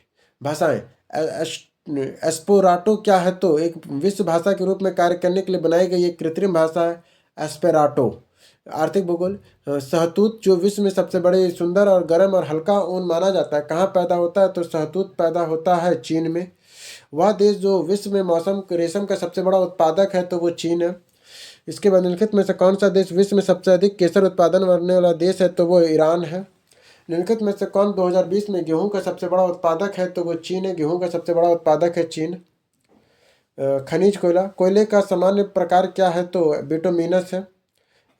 भाषाएं एस्पेराटो क्या है, तो एक विश्व भाषा के रूप में कार्य करने के लिए बनाई गई एक कृत्रिम भाषा है एस्पेराटो। आर्थिक भूगोल शहतूत जो विश्व में सबसे बड़े सुंदर और गर्म और हल्का ऊन माना जाता है, कहाँ पैदा होता है, तो शहतूत पैदा होता है चीन में। वह देश जो विश्व में मौसम रेशम का सबसे बड़ा उत्पादक है, तो वो चीन है। इसके बाद निम्नलिखित में से कौन सा देश विश्व में सबसे अधिक केसर उत्पादन करने वाला देश है, तो वो ईरान है। निम्नलिखित में से कौन 2020 में गेहूं का सबसे बड़ा उत्पादक है, तो वो चीन है। गेहूं का सबसे बड़ा उत्पादक है चीन। खनिज कोयले का सामान्य प्रकार क्या है, तो बिटुमिनस है।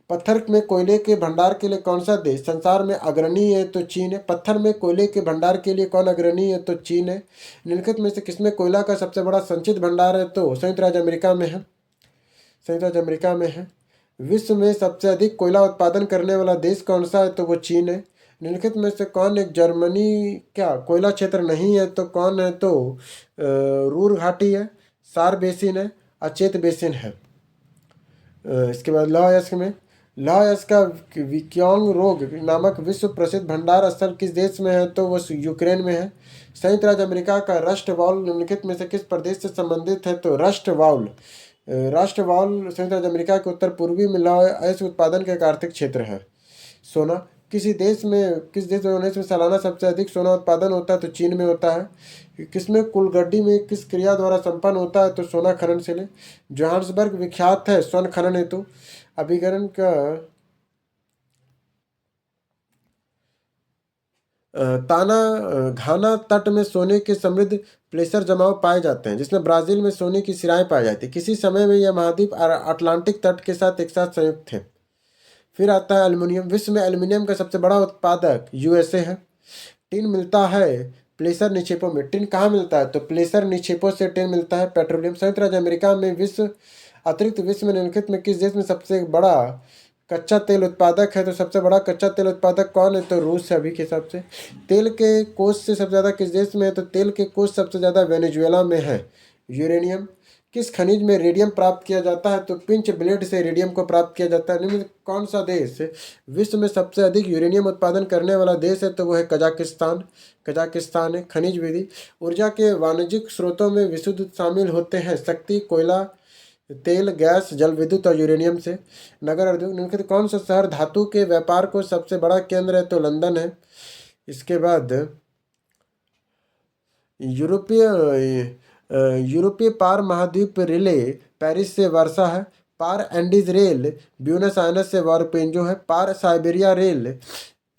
पत्थर में कोयले के भंडार के लिए कौन सा देश संसार में अग्रणी है, तो चीन है। पत्थर में कोयले के भंडार के लिए कौन अग्रणी है, तो चीन है। निम्नलिखित में से किसमें कोयला का सबसे बड़ा संचित भंडार है, तो संयुक्त राज्य अमेरिका में है। संयुक्त राज्य अमेरिका में है। विश्व में सबसे अधिक कोयला उत्पादन करने वाला देश कौन सा है, तो वो चीन है। निम्नलिखित में से कौन एक जर्मनी क्या कोयला क्षेत्र नहीं है, तो कौन है, तो रूर घाटी है, सार बेसिन है, अचेत बेसिन है। इसके बाद लाओस में लाओस का विक्योंग रोग नामक विश्व प्रसिद्ध भंडार स्थल किस देश में है, तो वो यूक्रेन में है। संयुक्त राज्य अमेरिका का रस्ट वाउल निम्नलिखित में से किस प्रदेश से संबंधित है, तो रस्ट वाउल संयुक्त राज्य अमेरिका के उत्तर पूर्वी में लाओस उत्पादन का एक आर्थिक क्षेत्र है। सोना किस देश में सालाना सबसे अधिक सोना उत्पादन होता है, तो चीन में होता है। किसमें कुलगड्डी में किस क्रिया द्वारा संपन्न होता है, तो सोना खनन से ले। जोहान्सबर्ग विख्यात है स्वर्ण खनन हेतु। अभिकरण का घाना तट में सोने के समृद्ध प्लेसर जमाव पाए जाते हैं, जिसमें ब्राजील में सोने की सिराएं पाई जाती है। किसी समय में यह महाद्वीप अटलांटिक तट के साथ एक साथ संयुक्त थे। फिर आता है एल्युमिनियम। विश्व में एल्युमिनियम का सबसे बड़ा उत्पादक यूएसए है। टिन मिलता है प्लेसर निक्षेपों में। टिन कहाँ मिलता है, तो प्लेसर निक्षेपों से टिन मिलता है। पेट्रोलियम संयुक्त राज्य अमेरिका में विश्व में निम्नलिखित में किस देश में सबसे बड़ा कच्चा तेल उत्पादक है, तो सबसे बड़ा कच्चा तेल उत्पादक कौन है, तो रूस है अभी के हिसाब से। तेल के कोष से सबसे ज़्यादा किस देश में है, तो तेल के कोष सबसे ज़्यादा वेनेजुएला में है। यूरेनियम किस खनिज में रेडियम प्राप्त किया जाता है? तो पिंच ब्लेड से रेडियम को प्राप्त किया जाता है। निम्न कौन सा देश विश्व में सबसे अधिक यूरेनियम उत्पादन करने वाला देश है? तो वो है कजाकिस्तान। कजाकिस्तान है। खनिज विधि, ऊर्जा के वाणिज्यिक स्रोतों में विशुद्ध शामिल होते हैं शक्ति, कोयला, तेल, गैस, जल विद्युत और यूरेनियम से। नगर उद्योग, निम्नलिखित कौन सा शहर धातु के व्यापार को सबसे बड़ा केंद्र है? तो लंदन है। इसके बाद यूरोपीय यूरोपीय पार महाद्वीप रिले पेरिस से वर्षा है। पार एंडीज रेल ब्यूनस आयर्स से वारपेंजो है। पार साइबेरिया रेल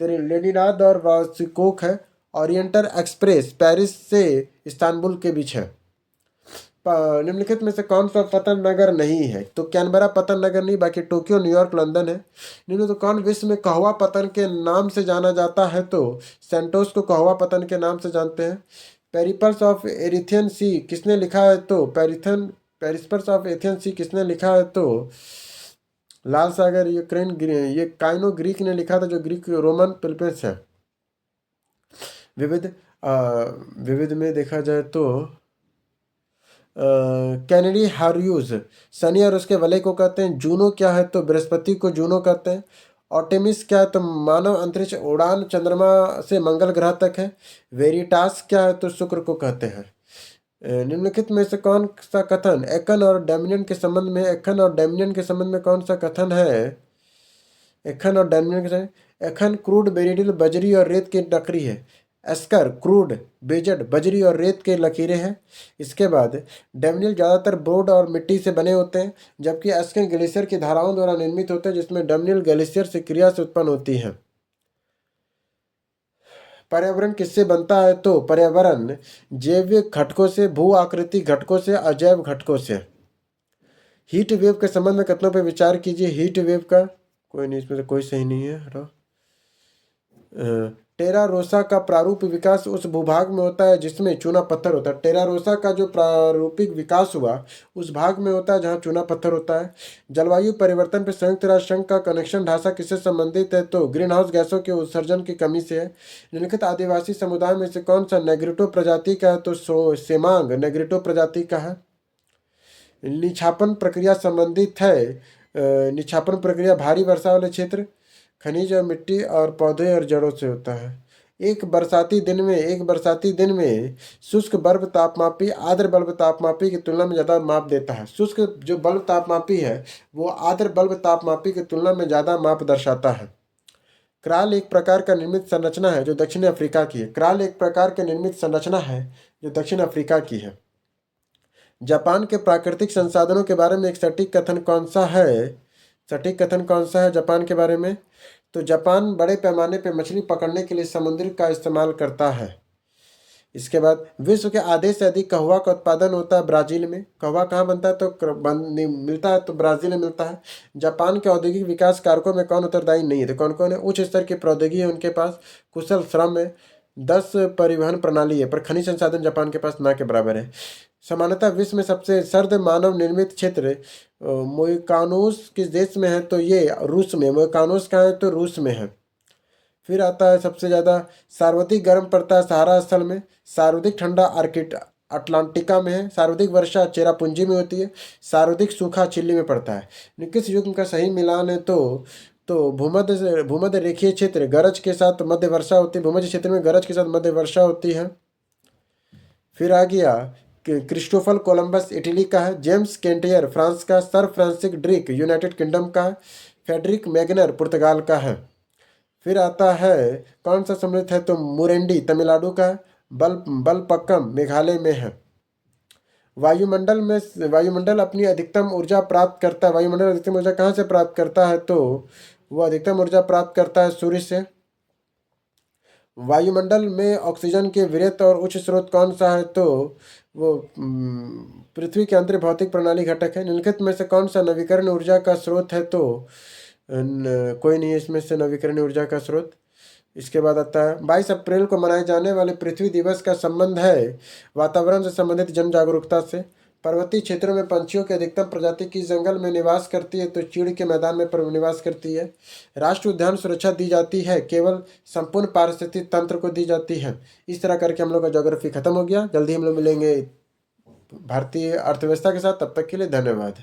लेनिनाद और वासिकोक है। ओरिएंटल एक्सप्रेस पेरिस से इस्तांबुल के बीच है। निम्नलिखित में से कौन सा पतन नगर नहीं है? तो कैनबरा पतन नगर नहीं, बाकी टोक्यो, न्यूयॉर्क, लंदन है। निम्न तो कौन विश्व में कहवा पतन के नाम से जाना जाता है? तो सेंटोस को कहवा पतन के नाम से जानते हैं। पेरिपल्स ऑफ एरिथियन सी किसने लिखा है? तो पेरिपल्स ऑफ एथियन सी किसने लिखा है? तो लाल सागर यूक्रेन, ये काइनो ग्रीक ने लिखा था, जो ग्रीक रोमन पिलपिस है। विविध विविध में देखा जाए तो कैनेडी हार्यूज शनि और उसके वलय को कहते हैं। जूनो क्या है? तो बृहस्पति को जूनो कहते हैं। ऑर्टेमिस क्या है? तो मानव अंतरिक्ष उड़ान चंद्रमा से मंगल ग्रह तक है। वेरिटास क्या है? तो शुक्र को कहते हैं। निम्नलिखित में से कौन सा कथन एकन और डैमियन के संबंध में? एकन और डैमियन के संबंध में कौन सा कथन है? एकन और डैमियन के, एकन क्रूड, बेरिडिल, बजरी और रेत की टकरी है। एस्कर क्रूड, बेजड, बजरी और रेत के लकीरें हैं। इसके बाद डैमनिल ज़्यादातर बोर्ड और मिट्टी से बने होते हैं, जबकि एस्कन ग्लेशियर की धाराओं द्वारा निर्मित होते हैं, जिसमें डैमनिल ग्लेशियर से क्रिया से उत्पन्न होती है। पर्यावरण किससे बनता है? तो पर्यावरण जैविक घटकों से, भू आकृति घटकों से, अजैव घटकों से। हीट वेव के संबंध में कथनों पर विचार कीजिए। हीट वेव का कोई नहीं, इसमें से कोई सही नहीं है, हटाओ। टेरा रोसा का प्रारूप विकास उस भूभाग में होता है जिसमें चूना पत्थर होता है। टेरा रोसा का जो प्रारूपिक विकास हुआ उस भाग में होता है जहाँ चूना पत्थर होता है। जलवायु परिवर्तन पर संयुक्त राष्ट्र संघ का कनेक्शन ढांचा किससे संबंधित है? तो ग्रीन हाउस गैसों के उत्सर्जन की कमी से है। निम्नलिखित आदिवासी समुदाय में से कौन सा नेग्रिटो प्रजाति का है? तो सेमांग नेग्रिटो प्रजाति का है। निछापन प्रक्रिया संबंधित है। निछापन प्रक्रिया भारी वर्षा वाले क्षेत्र, खनिज और मिट्टी और पौधे और जड़ों से होता है। एक बरसाती दिन में शुष्क बल्ब तापमापी आर्द्र बल्ब तापमापी की तुलना में ज़्यादा माप देता है। शुष्क जो बल्ब तापमापी है वो आर्द्र बल्ब तापमापी की तुलना में ज़्यादा माप दर्शाता है। क्राल एक प्रकार का निर्मित संरचना है जो दक्षिण अफ्रीका की है। क्राल एक प्रकार की निर्मित संरचना है जो दक्षिण अफ्रीका की है। जापान के प्राकृतिक संसाधनों के बारे में एक सटीक कथन कौन सा है? सटीक कथन कौन सा है जापान के बारे में? तो जापान बड़े पैमाने पर मछली पकड़ने के लिए समुद्र का इस्तेमाल करता है। इसके बाद विश्व के आधे से अधिक कहवा का उत्पादन होता है ब्राज़ील में। कहवा कहाँ बनता है? तो मिलता है तो ब्राज़ील में मिलता है। जापान के औद्योगिक विकास कारकों में कौन उत्तरदायी नहीं है? तो कौन कौन है? उच्च स्तर की प्रौद्योगिकी है उनके पास, कुशल श्रम है, 10 परिवहन प्रणाली है, पर खनिज संसाधन जापान के पास ना के बराबर है। सामान्यतः विश्व में सबसे सर्द मानव निर्मित क्षेत्र मोइकानोस किस देश में है? तो ये रूस में। मोइकानोस कहाँ है? तो रूस में है। फिर आता है सबसे ज़्यादा सर्वाधिक गर्म पड़ता है सहारा स्थल में, सर्वाधिक ठंडा अटलांटिका में है, सर्वाधिक वर्षा चेरापूंजी में होती है, सर्वाधिक सूखा चिली में पड़ता है। किस युग्म का सही मिलान है? तो भूमध्य रेखीय क्षेत्र गरज के साथ मध्य वर्षा होती है। भूमध्य क्षेत्र में गरज के साथ मध्य वर्षा होती है। फिर आ गया क्रिस्टोफर कोलंबस इटली का है, जेम्स केंटियर फ्रांस का, sir Francis Drigh United kingdom का है, फेडरिक मैगनर पुर्तगाल का है। फिर आता है कौन सा सम्मिलित है? तो मुरेंडी तमिलनाडु का है, बलपक्कम मेघालय में है। वायुमंडल अपनी अधिकतम ऊर्जा प्राप्त करता है। वायुमंडल अधिकतम ऊर्जा कहाँ से प्राप्त करता है? तो वो अधिकतम ऊर्जा प्राप्त करता है सूर्य से। वायुमंडल में ऑक्सीजन के वृहत और उच्च स्रोत कौन सा है? तो वो पृथ्वी के अंतरिक्ष भौतिक प्रणाली घटक है। निम्नलिखित में से कौन सा नवीकरण ऊर्जा का स्रोत है? तो कोई नहीं है इसमें से नवीकरणीय ऊर्जा का स्रोत। इसके बाद आता है 22 अप्रैल को मनाए जाने वाले पृथ्वी दिवस का संबंध है वातावरण से संबंधित जन जागरूकता से। पर्वतीय क्षेत्रों में पंछियों की अधिकतम प्रजाति किस जंगल में निवास करती है? तो चीड़ के मैदान में निवास करती है। राष्ट्रीय उद्यान सुरक्षा दी जाती है केवल संपूर्ण पारिस्थितिक तंत्र को दी जाती है। इस तरह करके हम लोग का ज्योग्राफी खत्म हो गया। जल्दी हम लोग मिलेंगे भारतीय अर्थव्यवस्था के साथ। तब तक के लिए धन्यवाद।